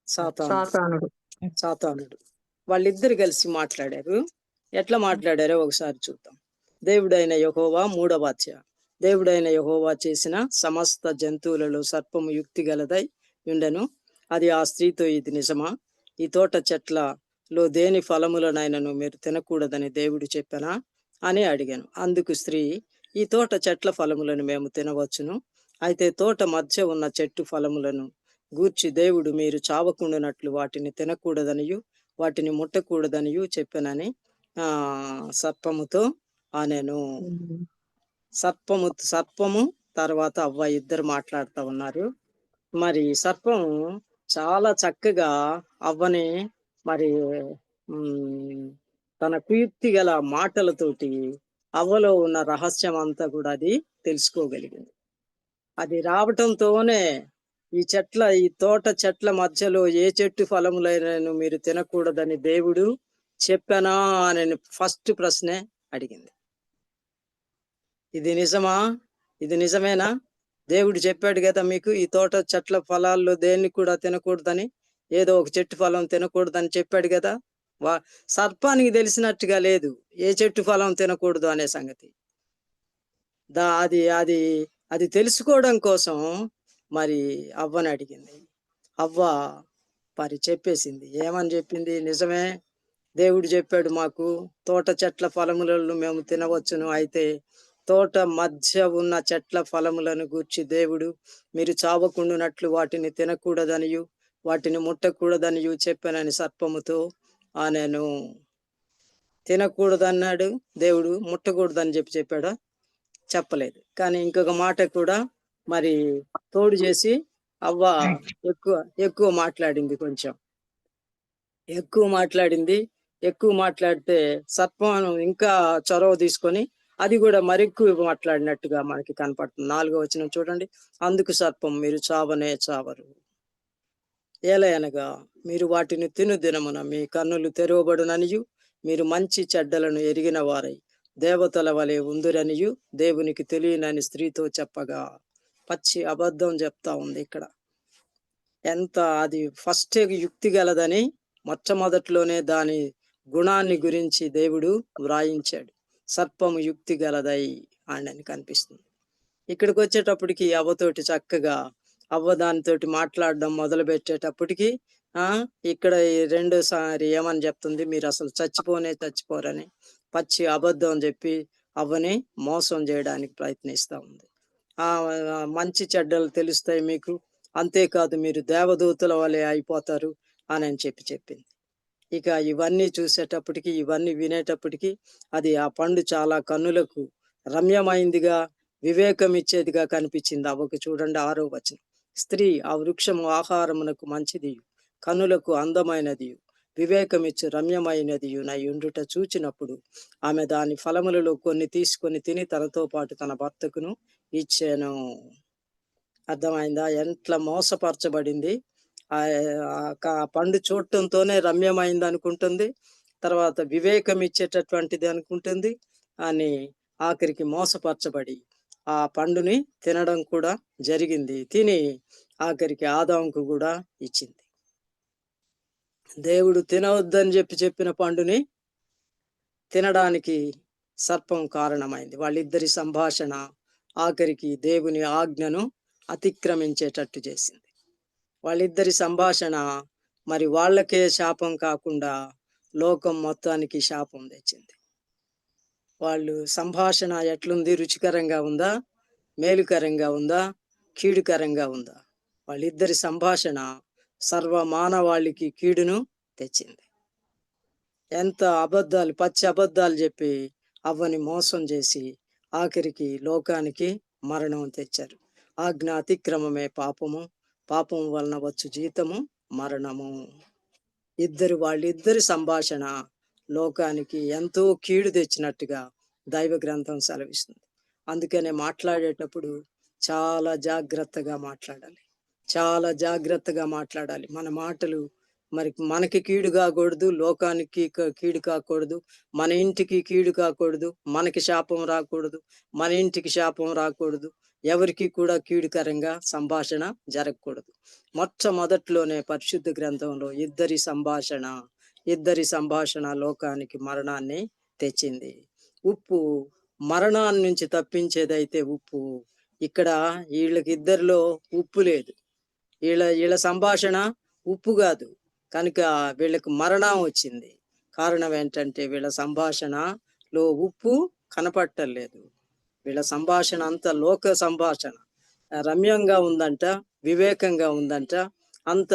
Speaker 2: సాతానుడు.
Speaker 5: సాతానుడు వాళ్ళిద్దరు కలిసి మాట్లాడారు. ఎట్లా మాట్లాడారో ఒకసారి చూద్దాం. దేవుడైన యెహోవా 3వ అధ్యాయం. దేవుడైన యెహోవా చేసిన సమస్త జంతువులలో సర్పము యుక్తి గలదై ఉండెను. అది ఆ స్త్రీతో, ఇది నిజమా? ఈ తోట చెట్లలో దేని ఫలములనైనను మీరు తినకూడదని దేవుడు చెప్పానా అని అడిగాను. అందుకు స్త్రీ, ఈ తోట చెట్ల ఫలములను మేము తినవచ్చును. అయితే తోట మధ్య ఉన్న చెట్టు ఫలములను గూర్చి దేవుడు మీరు చావకుండానట్లు వాటిని తినకూడదనియు వాటిని ముట్టకూడదనియు చెప్పానని సర్పముతో ఆనెను. సర్పము తర్వాత అవ్వ ఇద్దరు మాట్లాడుతూ ఉన్నారు. మరి సర్పం చాలా చక్కగా అవ్వని మరి తన కుయుక్తి గల మాటలతోటి అవ్వలో ఉన్న రహస్యం అంతా కూడా అది తెలుసుకోగలిగింది. అది రావటంతోనే ఈ తోట చెట్ల మధ్యలో ఏ చెట్టు ఫలములైనను మీరు తినకూడదని దేవుడు చెప్పానా అని ఫస్ట్ ప్రశ్నే అడిగింది. ఇది నిజమా? ఇది నిజమేనా? దేవుడు చెప్పాడు కదా మీకు, ఈ తోట చెట్ల ఫలాల్లో దేన్ని కూడా తినకూడదని, ఏదో ఒక చెట్టు ఫలం తినకూడదని చెప్పాడు కదా. సర్పానికి తెలిసినట్టుగా లేదు ఏ చెట్టు ఫలం తినకూడదు అనే సంగతి. అది అది అది తెలుసుకోవడం కోసం మరి అవ్వని అడిగింది. అవ్వ మరి చెప్పేసింది. ఏమని చెప్పింది? నిజమే, దేవుడు చెప్పాడు మాకు తోట చెట్ల ఫలములను మేము తినవచ్చును. అయితే తోట మధ్య ఉన్న చెట్ల ఫలములను గూర్చి దేవుడు మీరు చావకుండునట్లు వాటిని తినకూడదనియు వాటిని ముట్టకూడదనియు చెప్పానని సర్పముతో నేను తినకూడదన్నాడు దేవుడు, ముట్టకూడదని చెప్పాడా? చెప్పలేదు. కానీ ఇంకొక మాట కూడా మరి తోడు చేసి అవ్వ ఎక్కువ మాట్లాడింది. కొంచెం ఎక్కువ మాట్లాడితే సర్పం ఇంకా చొరవ తీసుకొని అది కూడా మరెక్కువ మాట్లాడినట్టుగా మనకి కనపడుతుంది. 4వ వచనం చూడండి. అందుకు సర్పం, మీరు చావనే చావరు, ఏలయనగా మీరు వాటిని తిను దినమున మీ కన్నులు తెరవబడుననియు మీరు మంచి చెడ్డలను ఎరిగిన వారై దేవతల వలె ఉందురనియు దేవునికి తెలియనని స్త్రీతో చెప్పగా. పచ్చి అబద్ధం చెప్తా ఉంది ఇక్కడ. ఎంత అది ఫస్ట్ యుక్తి గలదని మొట్టమొదట్లోనే దాని గుణాన్ని గురించి దేవుడు వ్రాయించాడు. సర్పము యుక్తి గలదై అని కనిపిస్తుంది. ఇక్కడికి వచ్చేటప్పటికి అవ్వతోటి చక్కగా అవ్వ దానితోటి మాట్లాడడం మొదలు పెట్టేటప్పటికి ఇక్కడ రెండోసారి ఏమని చెప్తుంది? మీరు అసలు చచ్చిపోరని పచ్చి అబద్ధం చెప్పి అవ్వని మోసం చేయడానికి ప్రయత్నిస్తూ ఉంది. మంచి చెడ్డలు తెలుస్తాయి మీకు, అంతేకాదు మీరు దేవదూతల వలె అయిపోతారు అని చెప్పింది. ఇక ఇవన్నీ చూసేటప్పటికి, ఇవన్నీ వినేటప్పటికి అది ఆ పండు చాలా కన్నులకు రమ్యమైందిగా, వివేకం ఇచ్చేదిగా కనిపించింది అవ్వకు. చూడండి 6వ వచనం. స్త్రీ, ఆ వృక్షము ఆహారమునకు మంచిది, కన్నులకు అందమైనది, వివేకమిచ్చు రమ్యమైనది నయుండుట చూచినప్పుడు ఆమె దాని ఫలములలో కొన్ని తీసుకొని తిని తనతో పాటు తన భర్తకును ఇచ్చాను. అర్థమైందా? ఎంత మోసపరచబడింది. ఆ పండు చూడటంతోనే రమ్యమైంది అనుకుంటుంది, తర్వాత వివేకం ఇచ్చేటటువంటిది అనుకుంటుంది అని ఆఖరికి మోసపరచబడి ఆ పండుని తినడం కూడా జరిగింది. తిని ఆఖరికి ఆదాముకు కూడా ఇచ్చింది. దేవుడు తినవద్దని చెప్పిన పండుని తినడానికి సర్పం కారణమైంది. వాళ్ళిద్దరి సంభాషణ ఆఖరికి దేవుని ఆజ్ఞను అతిక్రమించేటట్టు చేసింది. వాళ్ళిద్దరి సంభాషణ మరి వాళ్ళకే శాపం కాకుండా లోకం మొత్తానికి శాపం తెచ్చింది. వాళ్ళు సంభాషణ ఎట్లుంది? రుచికరంగా ఉందా? మేలుకరంగా ఉందా? కీడుకరంగా ఉందా? వాళ్ళిద్దరి సంభాషణ సర్వ మానవాళికి కీడును తెచ్చింది. ఎంత అబద్ధాలు, పచ్చి అబద్ధాలు చెప్పి అవ్వని మోసం చేసి ఆఖరికి లోకానికి మరణం తెచ్చారు. ఆజ్ఞ అతిక్రమమే పాపము, పాపం వలన వచ్చు జీతము మరణము. వాళ్ళిద్దరి సంభాషణ లోకానికి ఎంతో కీడు తెచ్చినట్టుగా దైవ గ్రంథం సెలవిస్తుంది. అందుకనే మాట్లాడేటప్పుడు చాలా జాగ్రత్తగా మాట్లాడాలి. చాలా జాగ్రత్తగా మాట్లాడాలి. మన మాటలు మరి మనకి కీడు కాకూడదు, లోకానికి కీడు కాకూడదు, మన ఇంటికి కీడు కాకూడదు, మనకి శాపం రాకూడదు, మన ఇంటికి శాపం రాకూడదు, ఎవరికి కూడా కీడుకరంగా సంభాషణ జరగకూడదు. మొట్టమొదట్లోనే పరిశుద్ధ గ్రంథంలో ఇద్దరి సంభాషణ లోకానికి మరణాన్ని తెచ్చింది. ఉప్పు మరణాన్ని నుంచి తప్పించేదైతే ఉప్పు, ఇక్కడ వీళ్ళకిద్దరిలో ఉప్పు లేదు. వీళ్ళ సంభాషణ ఉప్పు కాదు, కనుక వీళ్ళకి మరణం వచ్చింది. కారణం ఏంటంటే వీళ్ళ సంభాషణలో ఉప్పు కనపట్టలేదు. వీళ్ళ సంభాషణ అంత లోక సంభాషణ, రమ్యంగా ఉందంట, వివేకంగా ఉందంట. అంత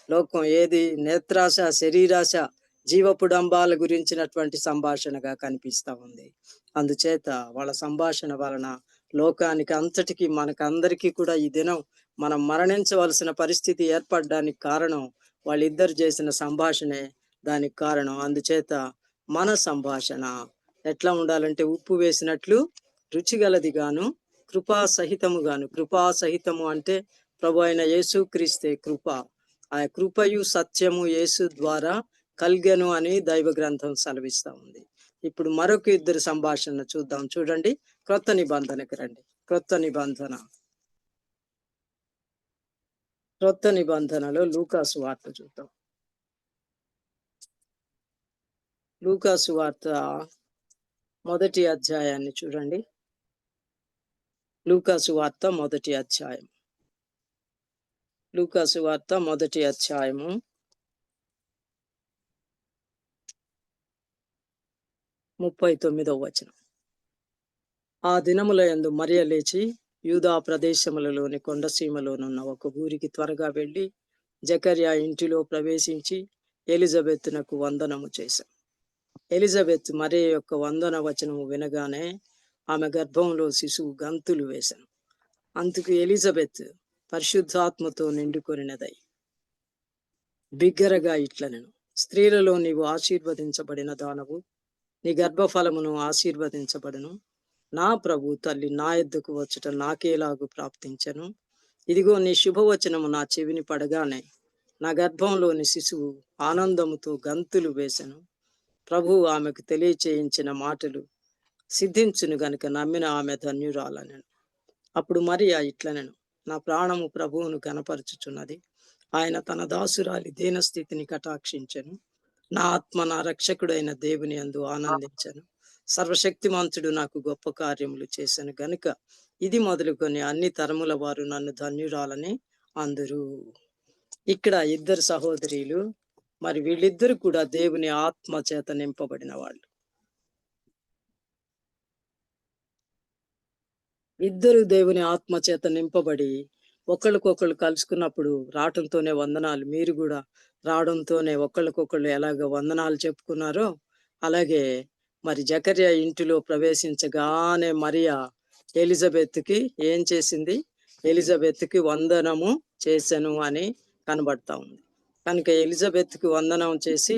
Speaker 5: లోకం ఏది? నేత్రాశ, శరీరాశ, జీవపుడంబాల గురించినటువంటి సంభాషణగా కనిపిస్తా ఉంది. అందుచేత వాళ్ళ సంభాషణ వలన లోకానికి అంతటికి, మనకందరికీ కూడా ఈ దినం మనం మరణించవలసిన పరిస్థితి ఏర్పడడానికి కారణం వాళ్ళిద్దరు చేసిన సంభాషణే దానికి కారణం. అందుచేత మన సంభాషణ ఎట్లా ఉండాలంటే ఉప్పు వేసినట్లు రుచిగలది గాను, కృపా సహితము అంటే ప్రభు అయిన యేసు క్రీస్తే కృప. ఆ కృపయు సత్యము యేసు ద్వారా కల్గెను అని దైవ గ్రంథం సెలవిస్తా ఉంది. ఇప్పుడు మరొక ఇద్దరు సంభాషణ చూద్దాం. చూడండి, క్రొత్త నిబంధనకి రండి. క్రొత్త నిబంధనలో లూకాసు వార్త చూద్దాం. లూకాసు వార్త మొదటి అధ్యాయాన్ని చూడండి. లూకాసు వార్త మొదటి అధ్యాయము 39వ వచనం. ఆ దినముల యందు మరియ లేచి యూదా ప్రదేశములలోని కొండసీమలోనున్న ఒక ఊరికి త్వరగా వెళ్ళి జకర్యా ఇంటిలో ప్రవేశించి ఎలిజబెత్తునకు వందనము చేశాను. ఎలిజబెత్ మరియ యొక్క వందన వచనము వినగానే ఆమె గర్భంలో శిశువు గంతులు వేశాను. అందుకు ఎలిజబెత్ పరిశుద్ధాత్మతో నిండుకొనినదై బిగ్గరగా ఇట్లనెను, స్త్రీలలో నీవు ఆశీర్వదించబడిన దానవు, నీ గర్భఫలమును ఆశీర్వదించబడును. నా ప్రభు తల్లి నా యొద్దకు వచ్చుట నాకేలాగు ప్రాప్తించెను. ఇదిగో నీ శుభవచనము నా చెవిని పడగానే నా గర్భంలోని శిశువు ఆనందముతో గంతులు వేసెను. ప్రభువు ఆమెకు తెలియచేయించిన మాటలు సిద్ధించును గనుక నమ్మిన ఆమె ధన్యురాలనెను. అప్పుడు మరియా ఇట్లనెను, నా ప్రాణము ప్రభువును గనపరచుచున్నది. ఆయన తన దాసురాలి దీనస్థితిని కటాక్షించెను. నా ఆత్మ నా రక్షకుడైన దేవుని యందు ఆనందించెను. సర్వశక్తిమంతుడు నాకు గొప్ప కార్యములు చేశాను గనుక ఇది మొదలుకొని అన్ని తరముల వారు నన్ను ధన్యురాలని అందరూ. ఇక్కడ ఇద్దరు సహోదరీలు, మరి వీళ్ళిద్దరు కూడా దేవుని ఆత్మ చేత నింపబడిన వాళ్ళు. ఇద్దరు దేవుని ఆత్మ చేత నింపబడి ఒకళ్ళకొకళ్ళు కలుసుకున్నప్పుడు రావటంతోనే వందనాలు. మీరు కూడా రావడంతోనే ఒకళ్ళకొకళ్ళు ఎలాగ వందనాలు చెప్పుకున్నారో అలాగే మరి జకర్యా ఇంటిలో ప్రవేశించగానే మరియా ఎలిజబెత్కి ఏం చేసింది? ఎలిజబెత్కి వందనము చేసెను అని కనబడతా ఉంది. కనుక ఎలిజబెత్కి వందనం చేసి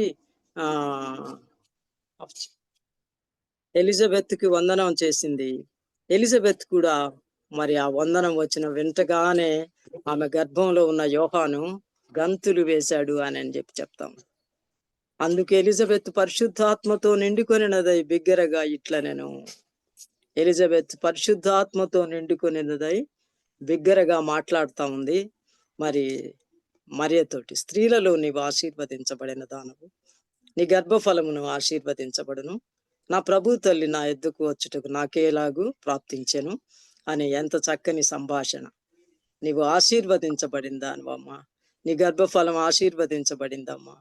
Speaker 5: ఎలిజబెత్కి వందనం చేసింది. ఎలిజబెత్ కూడా మరి ఆ వందనం వచ్చిన వెంటగానే ఆమె గర్భంలో ఉన్న యోహాను గంతులు వేశాడు అని చెప్తాం. అందుకు ఎలిజబెత్ పరిశుద్ధాత్మతో నిండుకొనినదై బిగ్గరగా ఇట్లనెను. ఎలిజబెత్ పరిశుద్ధాత్మతో నిండుకొనినదై బిగ్గరగా మాట్లాడుతా ఉంది. మరి మరియతోటి, స్త్రీలలో నీవు ఆశీర్వదించబడిన దానవు, నీ గర్భఫలమును ఆశీర్వదించబడును, నా ప్రభు తల్లి నా ఎద్దుకు వచ్చుటకు నాకేలాగూ ప్రాప్తించెను అని ఎంత చక్కని సంభాషణ. నీవు ఆశీర్వదించబడిందానివమ్మా, నీ గర్భఫలం ఆశీర్వదించబడిందమ్మా.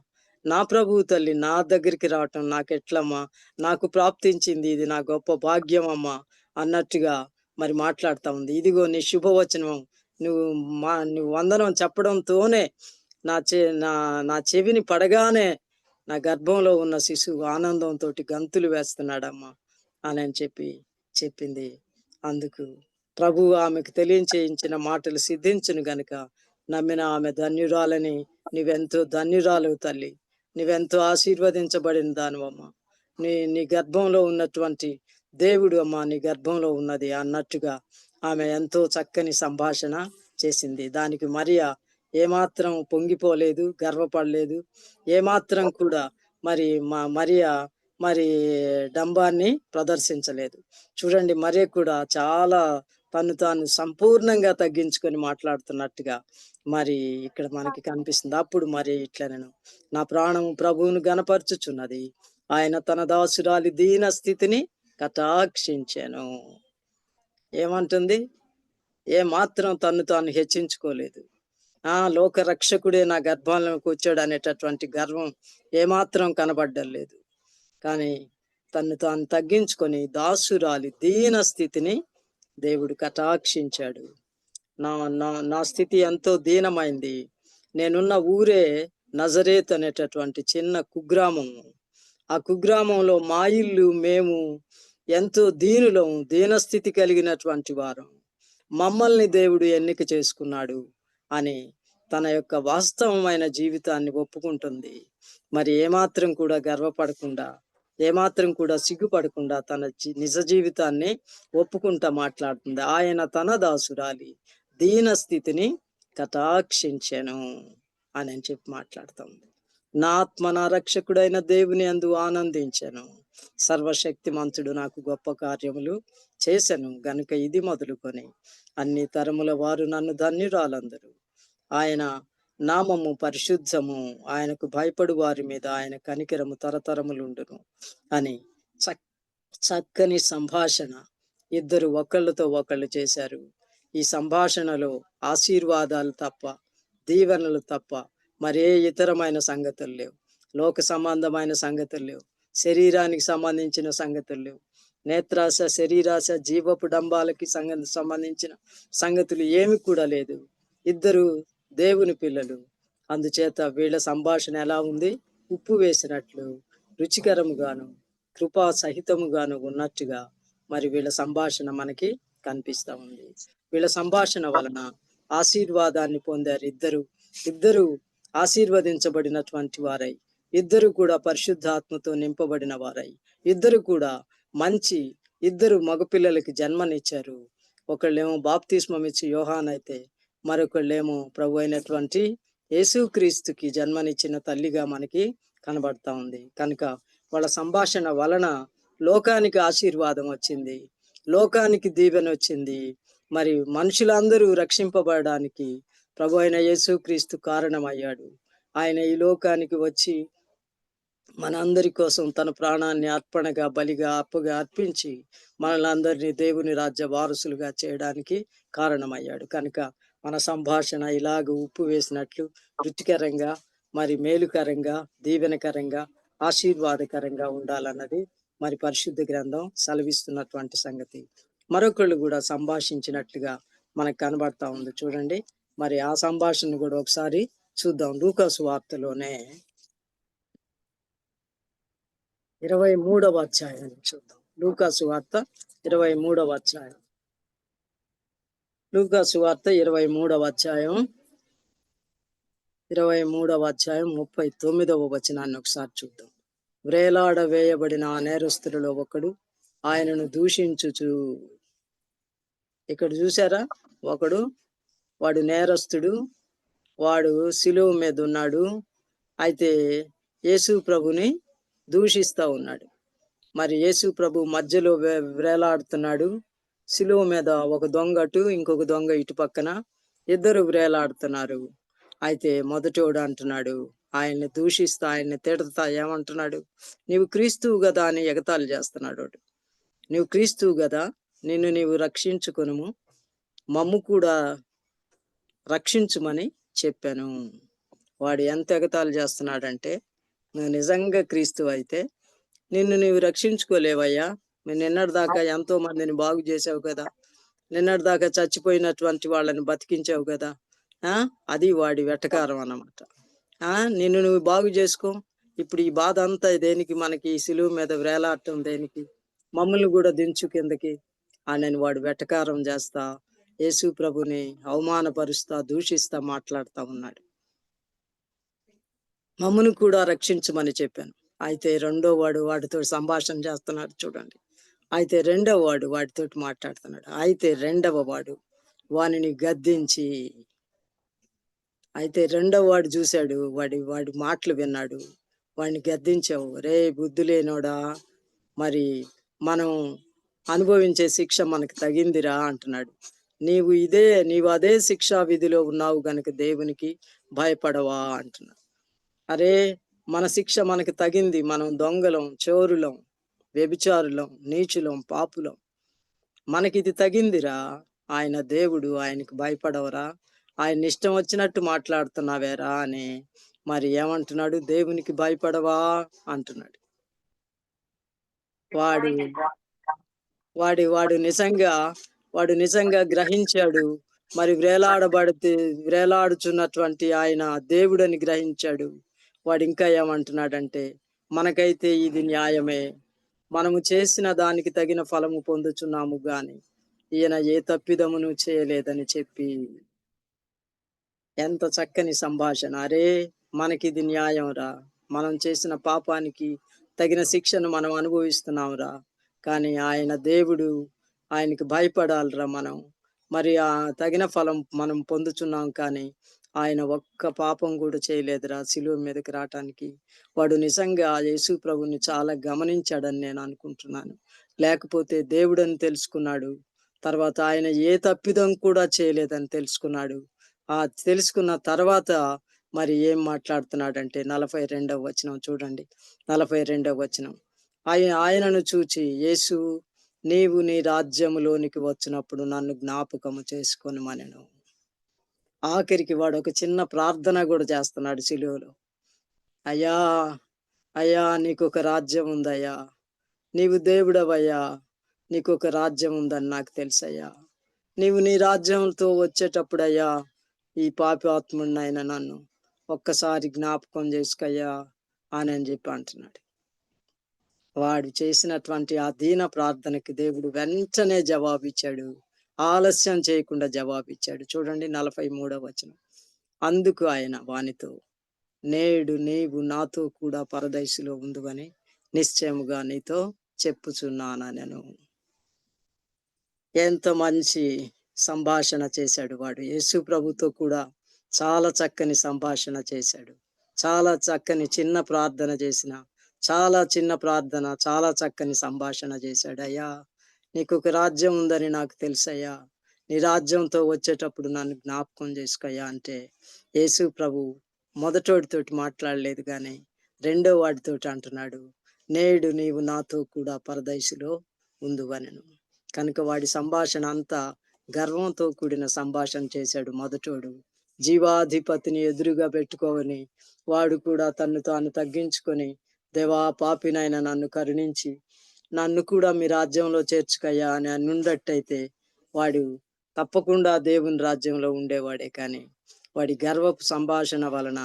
Speaker 5: నా ప్రభు తల్లి నా దగ్గరికి రావటం నాకెట్లమ్మా, నాకు ప్రాప్తించింది, ఇది నా గొప్ప భాగ్యం అమ్మా అన్నట్టుగా మరి మాట్లాడుతూ ఉంది. ఇదిగో నీ శుభవచనం, నువ్వు వందనం చెప్పడంతోనే నా చెవిని పడగానే నా గర్భంలో ఉన్న శిశువు ఆనందంతో గంతులు వేస్తున్నాడమ్మా అని చెప్పింది. అందుకు ప్రభు ఆమెకు తెలియచేయించిన మాటలు సిద్ధించును గనుక నమ్మిన ఆమె ధన్యురాలని. నీవెంతో ధన్యురాలు తల్లి, నీవెంతో ఆశీర్వదించబడిన దానివమ్మా. నీ గర్భంలో ఉన్నటువంటి దేవుడు అమ్మా నీ గర్భంలో ఉన్నది అన్నట్టుగా ఆమె ఎంతో చక్కని సంభాషణ చేసింది. దానికి మరియా ఏమాత్రం పొంగిపోలేదు, గర్వపడలేదు, ఏమాత్రం కూడా మరియా డంబాన్ని ప్రదర్శించలేదు. చూడండి, మరియ కూడా చాలా తాను సంపూర్ణంగా తగ్గించుకొని మాట్లాడుతున్నట్టుగా మరి ఇక్కడ మనకి కనిపిస్తుంది. అప్పుడు మరి ఇట్లా, నేను నా ప్రాణము ప్రభువును గనపరచుచున్నది, ఆయన తన దాసురాలి దీన స్థితిని కటాక్షించాను. ఏమంటుంది? ఏమాత్రం తాను హెచ్చించుకోలేదు. లోక రక్షకుడే నా గర్భంలోకి వచ్చాడు అనేటటువంటి గర్వం ఏమాత్రం కనబడ్డలేదు. కానీ తాను తగ్గించుకొని దాసురాలి దీన స్థితిని దేవుడు కటాక్షించాడు. నా స్థితి ఎంతో దీనమైంది. నేనున్న ఊరే నజరేత్ అనేటటువంటి చిన్న కుగ్రామము. ఆ కుగ్రామంలో మా ఇల్లు, మేము ఎంతో దీనస్థితి కలిగినటువంటి వారం. మమ్మల్ని దేవుడు ఎన్నిక చేసుకున్నాడు అని తన యొక్క వాస్తవమైన జీవితాన్ని ఒప్పుకుంటుంది. మరి ఏమాత్రం కూడా గర్వపడకుండా, ఏమాత్రం కూడా సిగ్గుపడకుండా తన నిజ జీవితాన్ని ఒప్పుకుంటా మాట్లాడుతుంది. ఆయన తన దాసురాలి దీన స్థితిని కటాక్షించెను అని చెప్పి మాట్లాడుతుంది. నా ఆత్మ నా రక్షకుడైన దేవుని యందు ఆనందించెను, సర్వశక్తిమంతుడు నాకు గొప్ప కార్యములు చేసెను గనుక ఇది మొదలుకొని అన్ని తరముల వారు నన్ను ధన్యురాలందరూ. ఆయన నామము పరిశుద్ధము, ఆయనకు భయపడు వారి మీద ఆయన కనికరము తరతరములుండును అని చక్కని సంభాషణ ఇద్దరు ఒకళ్ళతో ఒకళ్ళు చేశారు. ఈ సంభాషణలో ఆశీర్వాదాలు తప్ప, దీవెనలు తప్ప మరే ఇతరమైన సంగతులు లేవు. లోక సంబంధమైన సంగతులు లేవు, శరీరానికి సంబంధించిన సంగతులు లేవు. నేత్రాశ, శరీరాశ, జీవపు డంబాలకి సంబంధించిన సంగతులు ఏమి కూడా లేదు. ఇద్దరు దేవుని పిల్లలు. అందుచేత వీళ్ళ సంభాషణ ఎలా ఉంది? ఉప్పు వేసినట్లు రుచికరముగాను కృపా సహితముగాను ఉన్నట్టుగా మరి వీళ్ళ సంభాషణ మనకి కనిపిస్తా ఉంది. వీళ్ళ సంభాషణ వలన ఆశీర్వాదాన్ని పొందారు. ఇద్దరు ఆశీర్వదించబడినటువంటి వారై, ఇద్దరు కూడా పరిశుద్ధాత్మతో నింపబడిన వారై, ఇద్దరు కూడా ఇద్దరు మగపిల్లలకి జన్మనిచ్చారు. ఒకళ్ళేమో బాప్తిస్మం ఇచ్చి యోహాన్ అయితే, మరొకళ్ళేమో ప్రభు అయినటువంటి యేసుక్రీస్తుకి జన్మనిచ్చిన తల్లిగా మనకి కనబడతా ఉంది. కనుక వాళ్ళ సంభాషణ వలన లోకానికి ఆశీర్వాదం వచ్చింది, లోకానికి దీవెన వచ్చింది. మరి మనుషులందరూ రక్షింపబడడానికి ప్రభు అయిన యేసుక్రీస్తు కారణమయ్యాడు. ఆయన ఈ లోకానికి వచ్చి మనందరి కోసం తన ప్రాణాన్ని అర్పణగా, బలిగా, అప్పుగా అర్పించి మనలందరినీ దేవుని రాజ్య వారసులుగా చేయడానికి కారణమయ్యాడు. కనుక మన సంభాషణ ఇలాగ ఉప్పు వేసినట్లు రుచికరంగా, మరి మేలుకరంగా, దీవెనకరంగా, ఆశీర్వాదకరంగా ఉండాలన్నది మరి పరిశుద్ధ గ్రంథం సెలవిస్తున్నటువంటి సంగతి. మరొకళ్ళు కూడా సంభాషించినట్లుగా మనకు కనబడతా ఉంది. చూడండి, మరి ఆ సంభాషణ కూడా ఒకసారి చూద్దాం. లూకా సువార్తలోనే 23వ అధ్యాయాన్ని చూద్దాం. లూకా సువార్త 23వ అధ్యాయం. లూకా సువార్త 23వ అధ్యాయం 39వ వచనాన్ని ఒకసారి చూద్దాం. వ్రేలాడ వేయబడిన ఆ నేరస్తులలో ఒకడు ఆయనను దూషించుచు. ఇక్కడ చూసారా, వాడు నేరస్తుడు, వాడు సిలువ మీద ఉన్నాడు. అయితే యేసు ప్రభుని దూషిస్తా ఉన్నాడు. మరి యేసు ప్రభు మధ్యలో వ్రేలాడుతున్నాడు. సిలువ మీద ఒక దొంగ అటు, ఇంకొక దొంగ ఇటు పక్కన, ఇద్దరు వ్రేలాడుతున్నారు. అయితే మొదటోడు అంటున్నాడు, ఆయన్ని దూషిస్తా, ఆయన్ని తిడతా ఏమంటున్నాడు, నీవు క్రీస్తువు కదా అని ఎగతాళి చేస్తున్నాడు వాడు. నీవు క్రీస్తువు కదా, నిన్ను నీవు రక్షించుకొనుము, మమ్ము కూడా రక్షించుమని చెప్పాను. వాడు ఎంత ఎగతాళి చేస్తున్నాడంటే, నువ్వు నిజంగా క్రీస్తువు అయితే నిన్ను నీవు రక్షించుకోలేవయ్యా, నిన్నటి దాకా ఎంతో మందిని బాగు చేసావు కదా, నిన్నటి దాకా చచ్చిపోయినటువంటి వాళ్ళని బతికించావు కదా. అది వాడి వెటకారం అన్నమాట. నిన్ను నువ్వు బాగు చేసుకో, ఇప్పుడు ఈ బాధ అంతా దేనికి, మనకి ఈ సిలువ మీద వేలాడటం దేనికి, మమ్మల్ని కూడా దించు కిందకి అని వాడు వెటకారం చేస్తా, యేసు ప్రభుని అవమానపరుస్తా, దూషిస్తా మాట్లాడుతా ఉన్నాడు. మమ్మను కూడా రక్షించమని చెప్పాను. అయితే రెండో వాడు వాడితో సంభాషణ చేస్తున్నాడు చూడండి. అయితే రెండవ వాడు వాడితోటి మాట్లాడుతున్నాడు. అయితే రెండవ వాడు వానిని గద్దించి, అయితే రెండవ వాడు చూశాడు, వాడి మాటలు విన్నాడు, వాడిని గద్దించావు, రే బుద్ధి లేనోడా, మరి మనం అనుభవించే శిక్ష మనకు తగిందిరా అంటున్నాడు. నీవు అదే శిక్షా విధిలో ఉన్నావు గనుక దేవునికి భయపడవా అంటున్నాడు. అరే, మన శిక్ష మనకు తగింది, మనం దొంగలం, చోరులం, వ్యభిచారులం, నీచులం, పాపులం, మనకిది తగిందిరా. ఆయన దేవుడు, ఆయనకు భయపడవరా, ఆయన ఇష్టం వచ్చినట్టు మాట్లాడుతున్నావేరా అని మరి ఏమంటున్నాడు, దేవునికి భయపడవా అంటున్నాడు. వాడు నిజంగా గ్రహించాడు, మరి వేలాడుచున్నటువంటి ఆయన దేవుడని గ్రహించాడు. వాడు ఇంకా ఏమంటున్నాడంటే, మనకైతే ఇది న్యాయమే, మనము చేసిన దానికి తగిన ఫలము పొందుచున్నాము గాని ఈయన ఏ తప్పిదమును చేయలేదని చెప్పి. ఎంత చక్కని సంభాషణ. అరే, మనకిది న్యాయం రా, మనం చేసిన పాపానికి తగిన శిక్షను మనం అనుభవిస్తున్నాంరా, కానీ ఆయన దేవుడు, ఆయనకి భయపడాలిరా మనం, మరి ఆ తగిన ఫలం మనం పొందుచున్నాం. కానీ ఆయన ఒక్క పాపం కూడా చేయలేదురా సిలువ మీదకి రావటానికి. వాడు నిజంగా యేసు ప్రభుని చాలా గమనించాడని నేను అనుకుంటున్నాను. లేకపోతే దేవుడని తెలుసుకున్నాడు, తర్వాత ఆయన ఏ తప్పిదం కూడా చేయలేదని తెలుసుకున్నాడు. తెలుసుకున్న తర్వాత మరి ఏం మాట్లాడుతున్నాడంటే 42వ వచనం చూడండి. 42వ వచనం, ఆయనను చూచి యేసు, నీవు నీ రాజ్యములోనికి వచ్చినప్పుడు నన్ను జ్ఞాపకము చేసుకొని మనను. ఆఖరికి వాడు ఒక చిన్న ప్రార్థన కూడా చేస్తున్నాడు సిలువలో. అయ్యా అయ్యా, నీకు ఒక రాజ్యం ఉందయ్యా, నీవు దేవుడవయ్యా, నీకు ఒక రాజ్యం ఉందని నాకు తెలుసయ్యా, నీవు నీ రాజ్యంతో వచ్చేటప్పుడయ్యా ఈ పాపాత్ముడినైనా నన్ను ఒక్కసారి జ్ఞాపకం చేసుకయ్యా అని చెప్పి అంటున్నాడు. వాడు చేసినటువంటి ఆ దీన ప్రార్థనకి దేవుడు వెంటనే జవాబిచ్చాడు, ఆలస్యం చేయకుండా జవాబిచ్చాడు. చూడండి 43వ వచనం, అందుకు ఆయన వానితో, నేడు నీవు నాతో కూడా పరదైసులో ఉందువని నిశ్చయముగా నీతో చెప్పుచున్నాను. ఎంత మంచి సంభాషణ చేశాడు వాడు. యేసు ప్రభుతో కూడా చాలా చక్కని సంభాషణ చేశాడు. చాలా చక్కని చిన్న ప్రార్థన చేసిన, చాలా చిన్న ప్రార్థన, చాలా చక్కని సంభాషణ చేశాడు. అయ్యా, నీకు ఒక రాజ్యం ఉందని నాకు తెలుసయ్యా, నీ రాజ్యంతో వచ్చేటప్పుడు నన్ను జ్ఞాపకం చేసుకోయ్యా అంటే యేసు ప్రభు మొదటోడితోటి మాట్లాడలేదు, కానీ రెండో వాడితోటి అంటున్నాడు, నేడు నీవు నాతో కూడా పరదైసులో ఉందువనెను. కనుక వాడి సంభాషణ అంతా గర్వంతో కూడిన సంభాషణ చేశాడు మొదటోడు. జీవాధిపతిని ఎదురుగా పెట్టుకోవని వాడు కూడా తన్ను తాను తగ్గించుకొని, దేవా, పాపినైన నన్ను కరుణించి నన్ను కూడా మీ రాజ్యంలో చేర్చుకయ్యా అని అనుండట్టయితే వాడు తప్పకుండా దేవుని రాజ్యంలో ఉండేవాడే. కానీ వాడి గర్వపు సంభాషణ వలన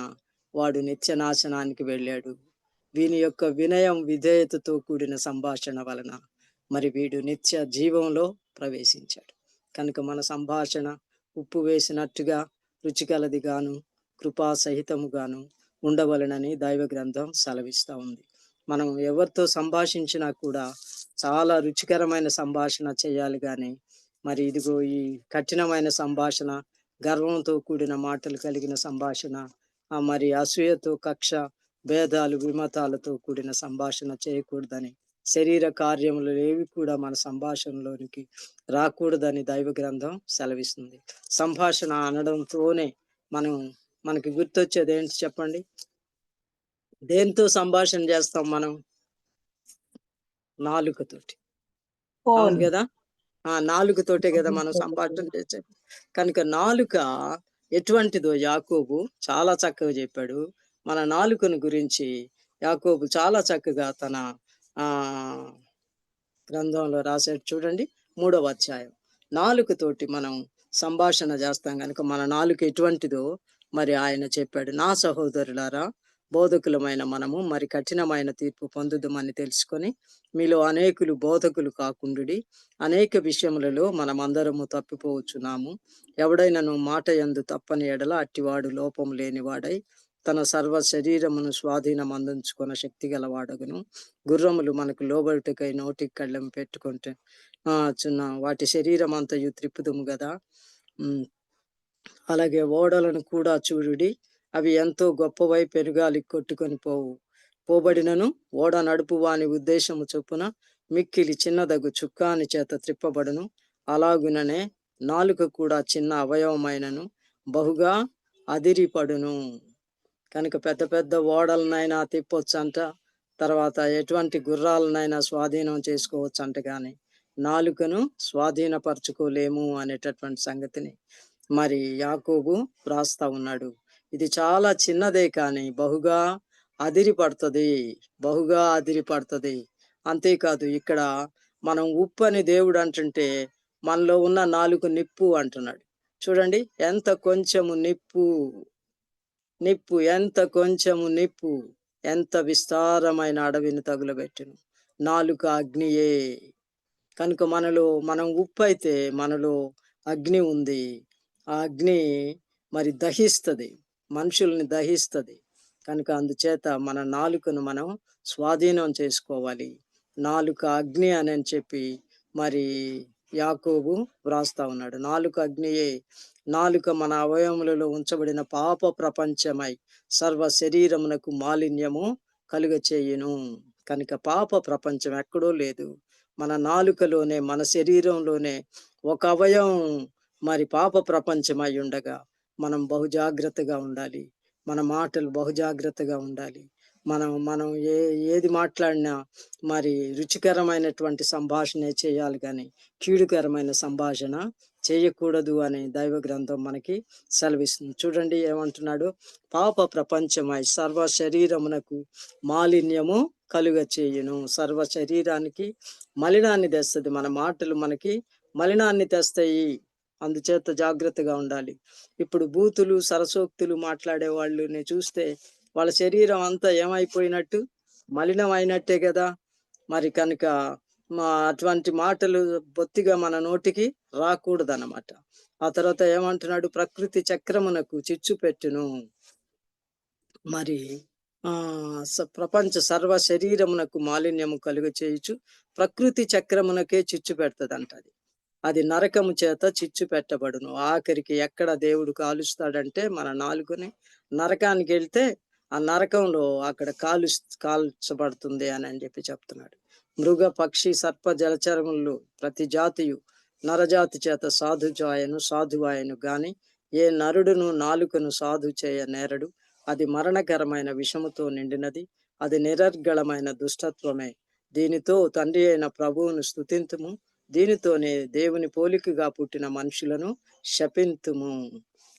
Speaker 5: వాడు నిత్య నాశనానికి వెళ్ళాడు. వీని యొక్క వినయం విధేయతతో కూడిన సంభాషణ వలన మరి వీడు నిత్య జీవంలో ప్రవేశించాడు. కనుక మన సంభాషణ ఉప్పు వేసినట్టుగా రుచికలదిగాను కృపా సహితముగాను ఉండవలనని దైవ గ్రంథం సెలవిస్తూ ఉంది. మనం ఎవరితో సంభాషించినా కూడా చాలా రుచికరమైన సంభాషణ చేయాలి. కానీ మరి ఇదిగో ఈ కఠినమైన సంభాషణ, గర్వంతో కూడిన మాటలు కలిగిన సంభాషణ, మరి అసూయతో, కక్ష, భేదాలు, విమతాలతో కూడిన సంభాషణ చేయకూడదని, శరీర కార్యములు ఏవి కూడా మన సంభాషణలోనికి రాకూడదని దైవ గ్రంథం సెలవిస్తుంది. సంభాషణ అనడంతోనే మనం మనకి గుర్తొచ్చేది ఏంటి చెప్పండి? దేంతో సంభాషణ చేస్తాం మనం? నాలుకతోటి. అవును
Speaker 4: ఫోన్.
Speaker 5: కదా? నాలుకతోటే కదా మనం సంభాషణ చేసేది. కనుక నాలుక ఎటువంటిదో యాకోబు చాలా చక్కగా చెప్పాడు. మన నాలుకను గురించి యాకోబు చాలా చక్కగా తన ఆ గ్రంథంలో రాశాడు చూడండి. 3వ అధ్యాయం. నాలుకతోటి మనం సంభాషణ చేస్తాం గనుక మన నాలుక ఎటువంటిదో మరి ఆయన చెప్పాడు. నా సహోదరులారా, బోధకులమైన మనము మరి కఠినమైన తీర్పు పొందుదుమని తెలుసుకొని మీలో అనేకులు బోధకులు కాకుండుడి. అనేక విషయములలో మనమందరము తప్పిపోవచ్చున్నాము. ఎవడైనను మాట యందు తప్పని ఎడల అట్టివాడు లోపం లేనివాడై తన సర్వ శరీరమును స్వాధీనం అందించుకున్న శక్తి గలవాడగును. గుర్రములు మనకు లోబడుటకై నోటికి కళ్ళెం పెట్టుకుంటే వాటి శరీరం అంతయు త్రిప్పుదుము కదా. అలాగే ఓడలను కూడా చూడుడి, అవి ఎంతో గొప్పవై పెనుగాలి కొట్టుకొని పోబడినను ఓడ నడుపు వాని ఉద్దేశము చొప్పున మిక్కిలి చిన్నదగు చుక్కాని చేత త్రిప్పబడును. అలాగుననే నాలుక కూడా చిన్న అవయవమైనను బహుగా అదిరిపడును. కనుక పెద్ద పెద్ద ఓడలనైనా తిప్పొచ్చంట, తర్వాత ఎటువంటి గుర్రాలనైనా స్వాధీనం చేసుకోవచ్చు అంట, కానీ నాలుకను స్వాధీనపరచుకోలేము అనేటటువంటి సంగతిని మరి యాకోబు రాస్తా ఉన్నాడు. ఇది చాలా చిన్నదే కానీ బహుగా అదిరిపడుతుంది, బహుగా అదిరిపడుతుంది. అంతేకాదు, ఇక్కడ మనం ఉప్పు అని దేవుడు అంటుంటే మనలో ఉన్న నాలుక నిప్పు అంటున్నాడు. చూడండి, ఎంత కొంచెము నిప్పు, ఎంత కొంచెము నిప్పు ఎంత విస్తారమైన అడవిని తగులబెట్టును. నాలుక అగ్నియే. కనుక మనం ఉప్పు అయితే మనలో అగ్ని ఉంది. ఆ అగ్ని మరి దహిస్తుంది, మనుషుల్ని దహిస్తుంది. కనుక అందుచేత మన నాలుకను మనం స్వాధీనం చేసుకోవాలి. నాలుక అగ్ని అని చెప్పి మరి యాకోబు వ్రాస్తా ఉన్నాడు. నాలుక అగ్నియే. నాలుక మన అవయవములలో ఉంచబడిన పాప ప్రపంచమై సర్వ శరీరమునకు మాలిన్యము కలుగ చేయును. కనుక పాప ప్రపంచం ఎక్కడో లేదు, మన నాలుకలోనే, మన శరీరంలోనే ఒక అవయవం మరి పాప ప్రపంచమై ఉండగా మనం బహుజాగ్రత్తగా ఉండాలి. మన మాటలు బహుజాగ్రత్తగా ఉండాలి. మనం ఏది మాట్లాడినా మరి రుచికరమైనటువంటి సంభాషణ చేయాలి, కానీ కీడుకరమైన సంభాషణ చేయకూడదు అని దైవ గ్రంథం మనకి సెలవిస్తుంది. చూడండి ఏమంటున్నాడు? పాప ప్రపంచమై సర్వ శరీరమునకు మాలిన్యము కలుగ చేయును. సర్వ శరీరానికి మలినాన్ని తెస్తుంది. మన మాటలు మనకి మలినాన్ని తెస్తాయి. అందుచేత జాగ్రత్తగా ఉండాలి. ఇప్పుడు బూతులు సరసోక్తులు మాట్లాడే వాళ్ళని చూస్తే వాళ్ళ శరీరం అంతా ఏమైపోయినట్టు? మలినం అయినట్టే కదా. మరి కనుక అటువంటి మాటలు బొత్తిగా మన నోటికి రాకూడదన్నమాట. ఆ తర్వాత ఏమంటున్నాడు? ప్రకృతి చక్రమునకు చిచ్చు పెట్టును. మరి ప్రపంచ సర్వ శరీరమునకు మాలిన్యము కలుగ చేయుచు ప్రకృతి చక్రమునకే చిచ్చు పెడతదంట. అది నరకము చేత చిచ్చు పెట్టబడును. ఆఖరికి ఎక్కడ దేవుడు కాలుస్తాడంటే మన నాలుకని నరకానికి వెళ్తే ఆ నరకంలో అక్కడ కాల్చబడుతుంది అని చెప్పి చెప్తున్నాడు. మృగ పక్షి సర్ప జలచరములు ప్రతి జాతియు నరజాతి చేత సాధువాయను గాని ఏ నరుడును నాలుకను సాధు చేయ నేరడు. అది మరణకరమైన విషముతో నిండినది, అది నిరర్గళమైన దుష్టత్వమే. దీనితో తండ్రి అయిన ప్రభువును స్తుతింతుము, దీనితోనే దేవుని పోలికగా పుట్టిన మనుషులను శపింతుము.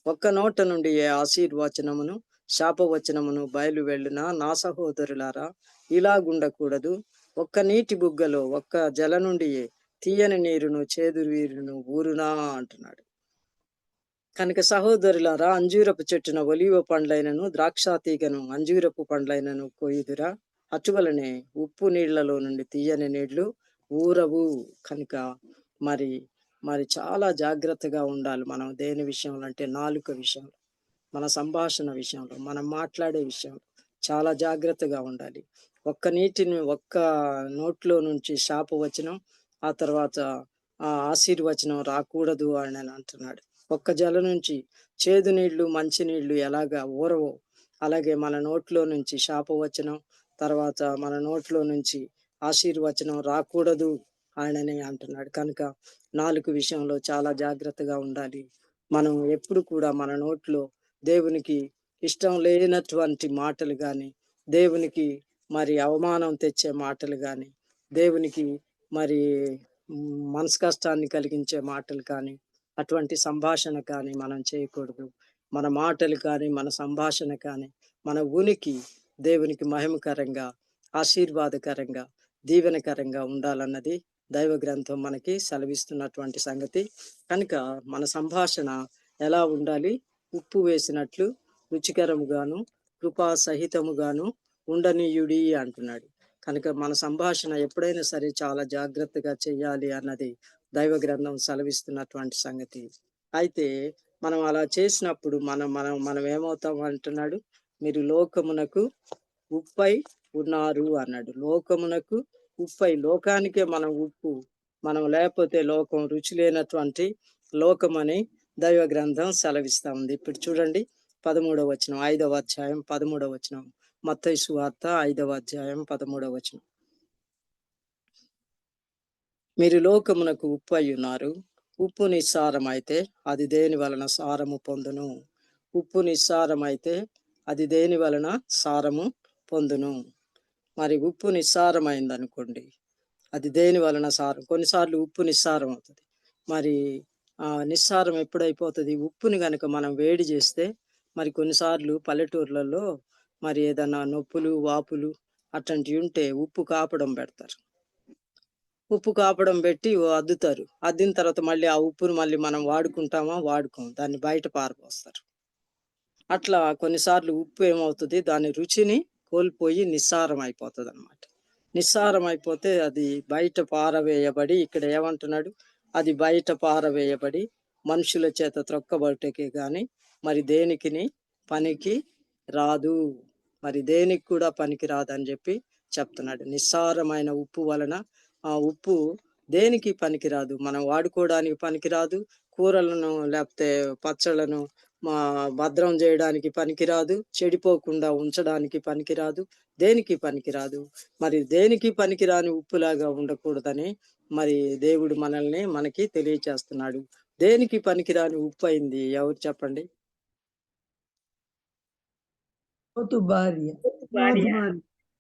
Speaker 5: ఒక్క నోట నుండి ఏ ఆశీర్వచనమును శాపవచనమును బయలు వెళ్ళున నా సహోదరులారా, ఇలాగుండకూడదు. ఒక్క నీటి బుగ్గలో ఒక్క జల నుండి తీయని నీరును చేదు నీరును ఊరునా అంటున్నాడు. కనుక సహోదరులారా, అంజూరపు చెట్టున ఒలీవ పండ్లైనను ద్రాక్ష తీగను అంజూరపు పండ్లైనను కొయ్యుదురా. అటువలనే ఉప్పు నీళ్లలో నుండి తీయని నీళ్లు ఊరవు. కనుక మరి చాలా జాగ్రత్తగా ఉండాలి మనం దేని విషయంలో అంటే నాలుక విషయంలో, మన సంభాషణ విషయంలో, మనం మాట్లాడే విషయంలో చాలా జాగ్రత్తగా ఉండాలి. ఒక్క నోట్లో నుంచి శాపవచనం, ఆ తర్వాత ఆశీర్వచనం రాకూడదు అని అంటున్నాడు. ఒక్క జల నుంచి చేదు నీళ్లు మంచి నీళ్లు ఎలాగా ఊరవో అలాగే మన నోట్లో నుంచి శాపవచనం, తర్వాత మన నోట్లో నుంచి ఆశీర్వచనం రాకూడదు ఆయనని అంటున్నాడు. కనుక నాలుక విషయంలో చాలా జాగ్రత్తగా ఉండాలి. మనం ఎప్పుడు కూడా మన నోట్లో దేవునికి ఇష్టం లేనటువంటి మాటలు కానీ, దేవునికి మరి అవమానం తెచ్చే మాటలు కానీ, దేవునికి మరి మనసు కష్టాన్ని కలిగించే మాటలు కానీ, అటువంటి సంభాషణ కానీ మనం చేయకూడదు. మన మాటలు కానీ, మన సంభాషణ కానీ, మన ఉనికి దేవునికి మహిమకరంగా, ఆశీర్వాదకరంగా, దీవెనకరంగా ఉండాలన్నది దైవ గ్రంథం మనకి సెలవిస్తున్నటువంటి సంగతి. కనుక మన సంభాషణ ఎలా ఉండాలి? ఉప్పు వేసినట్లు రుచికరముగాను కృపా సహితముగాను ఉండనీయుడి అంటున్నాడు. కనుక మన సంభాషణ ఎప్పుడైనా సరే చాలా జాగ్రత్తగా చేయాలి అన్నది దైవ గ్రంథం సెలవిస్తున్నటువంటి సంగతి. అయితే మనం అలా చేసినప్పుడు మనం ఏమవుతాం అంటున్నాడు? మీరు లోకమునకు ఉప్పై ఉన్నారు అన్నాడు. లోకమునకు ఉప్పై, లోకానికే మనం ఉప్పు. మనం లేకపోతే లోకం రుచి లేనటువంటి లోకం అని దైవ గ్రంథం సెలవిస్తా ఉంది. ఇప్పుడు చూడండి 13వ వచనం, 5వ అధ్యాయం 13వ వచనం, మత్తయి సువార్త 5వ అధ్యాయం 13వ వచనం. మీరు లోకమునకు ఉప్పు అయి ఉన్నారు. ఉప్పు నిస్సారమైతే అది దేని వలన సారము పొందును? ఉప్పు నిస్సారమైతే అది దేని వలన సారము పొందును? మరి ఉప్పు నిస్సారమైంది అనుకోండి, అది దేని వలన సారం? కొన్నిసార్లు ఉప్పు నిస్సారం అవుతుంది. మరి నిస్సారం ఎప్పుడైపోతుంది? ఉప్పుని కనుక మనం వేడి చేస్తే, మరి కొన్నిసార్లు పల్లెటూర్లలో మరి ఏదన్నా నొప్పులు వాపులు అట్లాంటివి ఉంటే ఉప్పు కాపడం పెడతారు. ఉప్పు కాపడం పెట్టి అద్దుతారు. అద్దిన తర్వాత మళ్ళీ ఆ ఉప్పును మళ్ళీ మనం వాడుకుంటామా? వాడుకోం, దాన్ని బయట పారపోస్తారు. అట్లా కొన్నిసార్లు ఉప్పు ఏమవుతుంది? దాని రుచిని కోల్పోయి నిస్సారం అయిపోతుంది అనమాట. నిస్సారం అయిపోతే అది బయట పారవేయబడి, ఇక్కడ ఏమంటున్నాడు? అది బయట పారవేయబడి మనుషుల చేత త్రొక్కబట్టకే గాని మరి దేనికిని పనికి రాదు. మరి దేనికి కూడా పనికి రాదని చెప్పి చెప్తున్నాడు. నిస్సారమైన ఉప్పు వలన ఆ ఉప్పు దేనికి పనికి రాదు. మనం వాడుకోవడానికి పనికి రాదు. కూరలను లేకపోతే పచ్చళ్ళను భద్రం చేయడానికి పనికిరాదు. చెడిపోకుండా ఉంచడానికి పనికిరాదు. దేనికి పనికిరాదు. మరి దేనికి పనికిరాని ఉప్పులాగా ఉండకూడదని మరి దేవుడు మనకి తెలియచేస్తున్నాడు. దేనికి పనికిరాని ఉప్పు అయింది ఎవరు చెప్పండి?
Speaker 4: లోతు భార్య.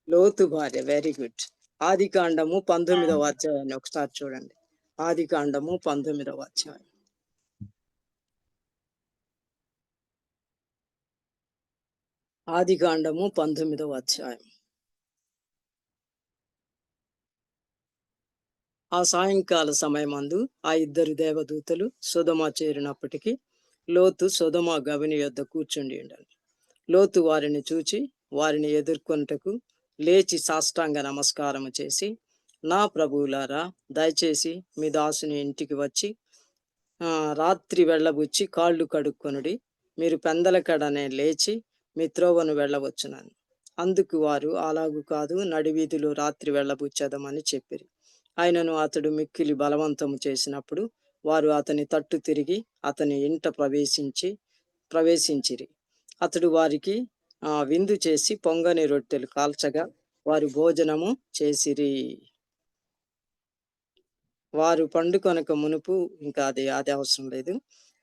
Speaker 5: లోతు భార్య. Very good. ఆదికాండము 19వ అధ్యాయాన్ని ఒకసారి చూడండి. ఆదికాండము 19వ అధ్యాయం. ఆదికాండము 19వ అధ్యాయం. ఆ సాయంకాల సమయమందు ఆ ఇద్దరు దేవదూతలు సొదొమ చేరినప్పటికీ లోతు సొదొమ గవిని యొద్ద కూర్చుండి ఉండాలి. లోతు వారిని చూచి వారిని ఎదుర్కొనుటకు లేచి సాష్టాంగ నమస్కారము చేసి, నా ప్రభువులారా, దయచేసి మీ దాసుని ఇంటికి వచ్చి రాత్రి వెళ్ళబుచ్చి కాళ్ళు కడుక్కొనుడి. మీరు పెందల కడనే లేచి మీ త్రోవను వెళ్ళవచ్చునని. అందుకు వారు, అలాగు కాదు, నడివీధిలో రాత్రి వెళ్ళబుచ్చదమని చెప్పిరి. ఆయనను అతడు మిక్కిలి బలవంతము చేసినప్పుడు వారు అతని తట్టు తిరిగి అతని ఇంట ప్రవేశించిరి. అతడు వారికి విందు చేసి పొంగని రొట్టెలు కాల్చగా వారు భోజనము చేసిరి. వారు పండుకొనక మునుపు, ఇంకా అది అవసరం లేదు.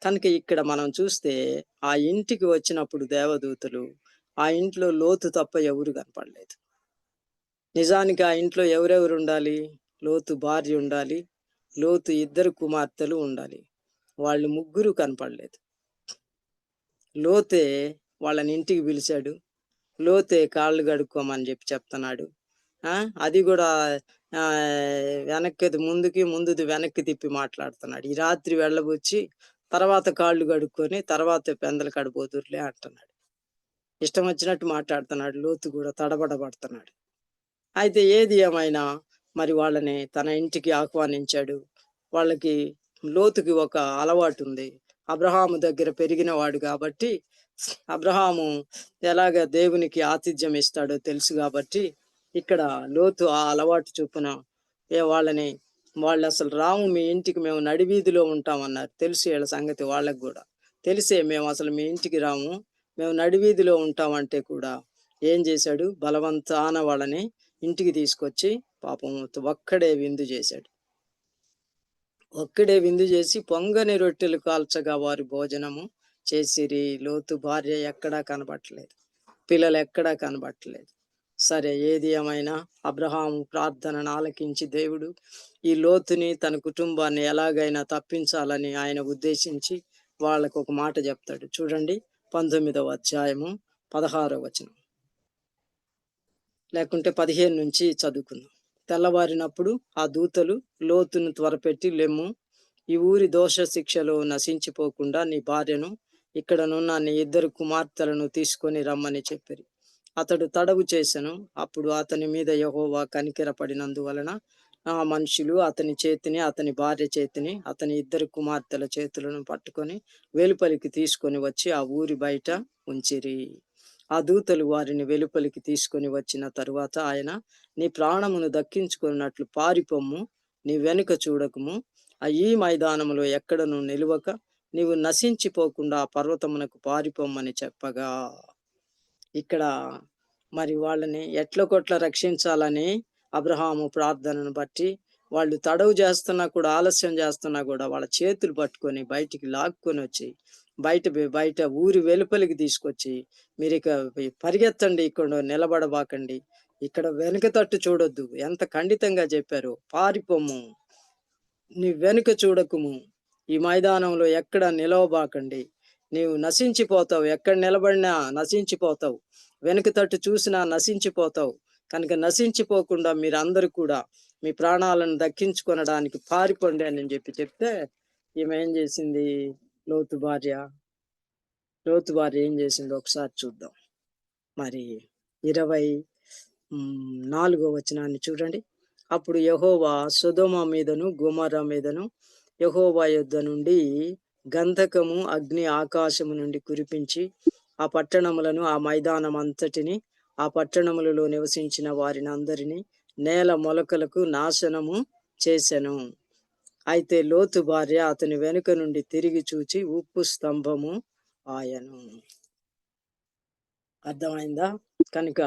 Speaker 5: కనుక ఇక్కడ మనం చూస్తే ఆ ఇంటికి వచ్చినప్పుడు దేవదూతలు, ఆ ఇంట్లో లోతు తప్ప ఎవరు కనపడలేదు. నిజానికి ఆ ఇంట్లో ఎవరెవరు ఉండాలి? లోతు భార్య ఉండాలి, లోతు ఇద్దరు కుమార్తెలు ఉండాలి. వాళ్ళు ముగ్గురు కనపడలేదు. లోతే వాళ్ళని ఇంటికి పిలిచాడు. లోతే కాళ్ళు కడుక్కోమని చెప్తున్నాడు. అది కూడా ముందుది వెనక్కి తిప్పి మాట్లాడుతున్నాడు. ఈ రాత్రి వెళ్ళబుచ్చి తర్వాత కాళ్ళు కడుక్కొని తర్వాత పెందలు కడిపోతుర్లే అంటున్నాడు. ఇష్టం వచ్చినట్టు మాట్లాడుతున్నాడు. లోతు కూడా తడబడబడుతున్నాడు. అయితే ఏది ఏమైనా మరి వాళ్ళని తన ఇంటికి ఆహ్వానించాడు. వాళ్ళకి లోతుకి ఒక అలవాటు ఉంది. అబ్రహాము దగ్గర పెరిగిన వాడు కాబట్టి, అబ్రహాము ఎలాగ దేవునికి ఆతిథ్యం ఇస్తాడో తెలుసు కాబట్టి, ఇక్కడ లోతు ఆ అలవాటు చొప్పున వాళ్ళు అసలు రాము మీ ఇంటికి, మేము నడివీధిలో ఉంటామన్నారు. తెలుసు వీళ్ళ సంగతి, వాళ్ళకు కూడా తెలిసే మేము అసలు మీ ఇంటికి రాము, మేము నడివీధిలో ఉంటామంటే కూడా ఏం చేశాడు? బలవంతాన వాళ్ళని ఇంటికి తీసుకొచ్చి పాపం ఒక్కడే విందు చేశాడు. ఒక్కడే విందు చేసి పొంగని రొట్టెలు కాల్చగా వారి భోజనము చేసిరి. లోతు భార్య ఎక్కడా కనబట్టలేదు, పిల్లలు ఎక్కడా కనబట్టలేదు. సరే, ఏది ఏమైనా అబ్రహాము ప్రార్థనను ఆలకించి దేవుడు ఈ లోతుని తన కుటుంబాన్ని ఎలాగైనా తప్పించాలని ఆయన ఉద్దేశించి వాళ్ళకు ఒక మాట చెప్తాడు. చూడండి, 19వ అధ్యాయము 16వ వచనం, లేకుంటే 15 నుంచి చదువుకుందాం. తెల్లవారినప్పుడు ఆ దూతలు లోతును త్వరపెట్టి, లెమ్ము, ఈ ఊరి దోష శిక్షలో నశించిపోకుండా నీ భార్యను, ఇక్కడనున్న నీ 2 కుమార్తెలను తీసుకొని రమ్మని చెప్పిరి. అతడు తడవు చేసెను. అప్పుడు అతని మీద యెహోవా కనికరపడినందువలన ఆ మనుషులు అతని చేతిని, అతని భార్య చేతిని, అతని 2 కుమార్తెల చేతులను పట్టుకొని వెలుపలికి తీసుకొని వచ్చి ఆ ఊరి బయట ఉంచిరి. ఆ దూతలు వారిని వెలుపలికి తీసుకొని వచ్చిన తరువాత ఆయన, నీ ప్రాణమును దక్కించుకున్నట్లు పారిపొమ్ము, నీ వెనుక చూడకము, ఈ మైదానములో ఎక్కడను నిలువక నీవు నశించిపోకుండా ఆ పర్వతమునకు పారిపోమ్మని చెప్పగా, ఇక్కడ మరి వాళ్ళని ఎట్ల కొట్ల రక్షించాలని అబ్రహాము ప్రార్థనను బట్టి వాళ్ళు తడవు చేస్తున్నా కూడా, ఆలస్యం చేస్తున్నా కూడా వాళ్ళ చేతులు పట్టుకొని బయటికి లాక్కొని వచ్చి బయట ఊరి వెలుపలికి తీసుకొచ్చి, మీరు ఇక పరిగెత్తండి, ఇక్కడ నిలబడబాకండి, ఇక్కడ వెనుక తట్టు చూడొద్దు, ఎంత ఖండితంగా చెప్పారు. పారిపోము, నీ వెనుక చూడకుము, ఈ మైదానంలో ఎక్కడ నిలవబాకండి, నీవు నశించిపోతావు, ఎక్కడ నిలబడినా నశించిపోతావు, వెనుక తట్టు చూసినా నశించిపోతావు, కనుక నశించిపోకుండా మీరందరూ కూడా మీ ప్రాణాలను దక్కించుకొనడానికి పారిపోండి అని చెప్పి చెప్తే, ఈమె ఏం చేసింది? లోతు భార్య ఏం చేసిందో ఒకసారి చూద్దాం. మరి 24వ వచనాన్ని చూడండి. అప్పుడు యెహోవా సొదొమ మీదను గొమొర్రా మీదను యెహోవా యొద్ద నుండి గంధకము అగ్ని ఆకాశము నుండి కురిపించి ఆ పట్టణములను, ఆ మైదానం అంతటిని, ఆ పట్టణములలో నివసించిన వారిని అందరినీ నేల మొలకలకు నాశనము చేసెను. అయితే లోతు భార్య అతని వెనుక నుండి తిరిగి చూచి ఉప్పు స్తంభము ఆయను. అర్థమైందా? కనుక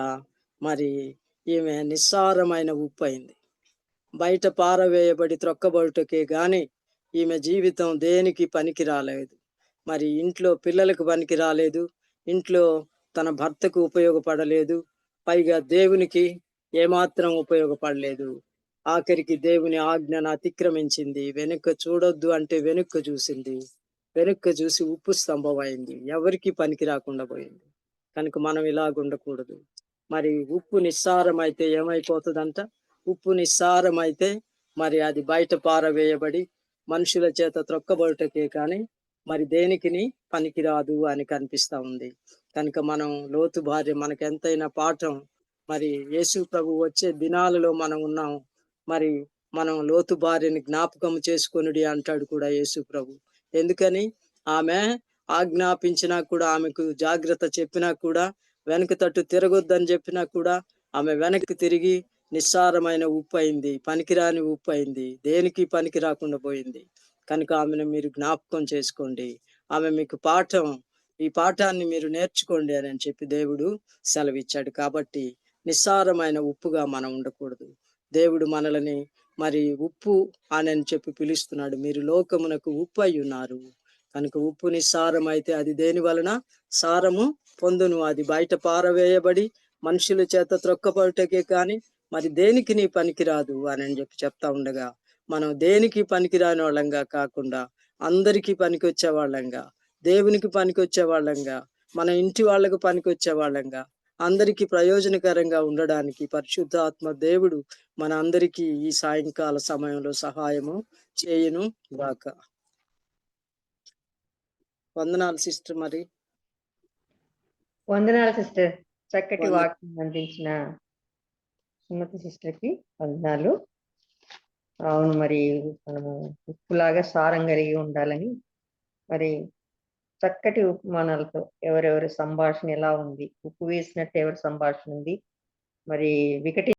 Speaker 5: మరి ఈమె నిస్సారమైన ఉప్పు అయింది. బయట పారవేయబడి త్రొక్కబడుటకే గాని ఈమె జీవితం దేనికి పనికి రాలేదు. మరి ఇంట్లో పిల్లలకు పనికి రాలేదు, ఇంట్లో తన భర్తకు ఉపయోగపడలేదు, పైగా దేవునికి ఏమాత్రం ఉపయోగపడలేదు. ఆఖరికి దేవుని ఆజ్ఞను అతిక్రమించింది. వెనుక చూడొద్దు అంటే వెనుక చూసింది. వెనుక చూసి ఉప్పు స్తంభం అయింది, ఎవరికి పనికి రాకుండా పోయింది. కనుక మనం ఇలాగుండకూడదు. మరి ఉప్పు నిస్సారమైతే ఏమైపోతుందంట? ఉప్పు నిస్సారమైతే మరి అది బయట పారవేయబడి మనుషుల చేత త్రొక్కబడుటకే కానీ మరి దేనికిని పనికిరాదు అని కనిపిస్తా ఉంది. కనుక మనం లోతు భార్య మనకెంతైనా పాఠం. మరి యేసు ప్రభు వచ్చే దినాలలో మనం ఉన్నాం. మరి మనం లోతు భార్యని జ్ఞాపకం చేసుకొనుడి అంటాడు కూడా యేసు ప్రభు. ఎందుకని? ఆమె ఆజ్ఞాపించినా కూడా, ఆమెకు జాగ్రత్త చెప్పినా కూడా, వెనక తట్టు తిరగొద్దని చెప్పినా కూడా ఆమె వెనక్కి తిరిగి నిస్సారమైన ఉప్పు అయింది, పనికిరాని ఉప్పు అయింది, దేనికి పనికి రాకుండా పోయింది. కనుక ఆమెను మీరు జ్ఞాపకం చేసుకోండి, ఆమె మీకు పాఠం, ఈ పాఠాన్ని మీరు నేర్చుకోండి అని చెప్పి దేవుడు సెలవిచ్చాడు. కాబట్టి నిస్సారమైన ఉప్పుగా మనం ఉండకూడదు. దేవుడు మనల్ని మరి ఉప్పు అని చెప్పి పిలుస్తున్నాడు. మీరు లోకమునకు ఉప్పు అయి ఉన్నారు. కనుక ఉప్పు నిస్సారం అయితే అది దేని వలన సారము పొందును? అది బయట పారవేయబడి మనుషుల చేత త్రొక్కబడుటకే కానీ మరి దేనికి నీ పనికిరాదు అని చెప్పి చెప్తా ఉండగా, మనం దేనికి పనికిరాని వాళ్ళంగా కాకుండా అందరికీ పనికి వచ్చే వాళ్ళంగా, దేవునికి పనికి వచ్చే వాళ్ళంగా, మన ఇంటి వాళ్ళకు పనికి వచ్చే వాళ్ళంగా, అందరికీ ప్రయోజనకరంగా ఉండడానికి పరిశుద్ధాత్మ దేవుడు మన అందరికీ ఈ సాయంకాల సమయంలో సహాయము చేయును గాక. వందనాలు సిస్టర్. మరి
Speaker 2: వందనాలు సిస్టర్. చక్కటి
Speaker 5: వంద-
Speaker 2: వాక్యం అందించిన సుమతి సిస్టర్ కి వందనాలు. అవును, మరి మనము ఉప్పులాగా సారం కలిగి ఉండాలని, మరి చక్కటి ఉపమానాలతో ఎవరెవరి సంభాషణ ఎలా ఉంది, ఉప్పు వేసినట్టు ఎవరి సంభాషణ ఉంది, మరి వికటి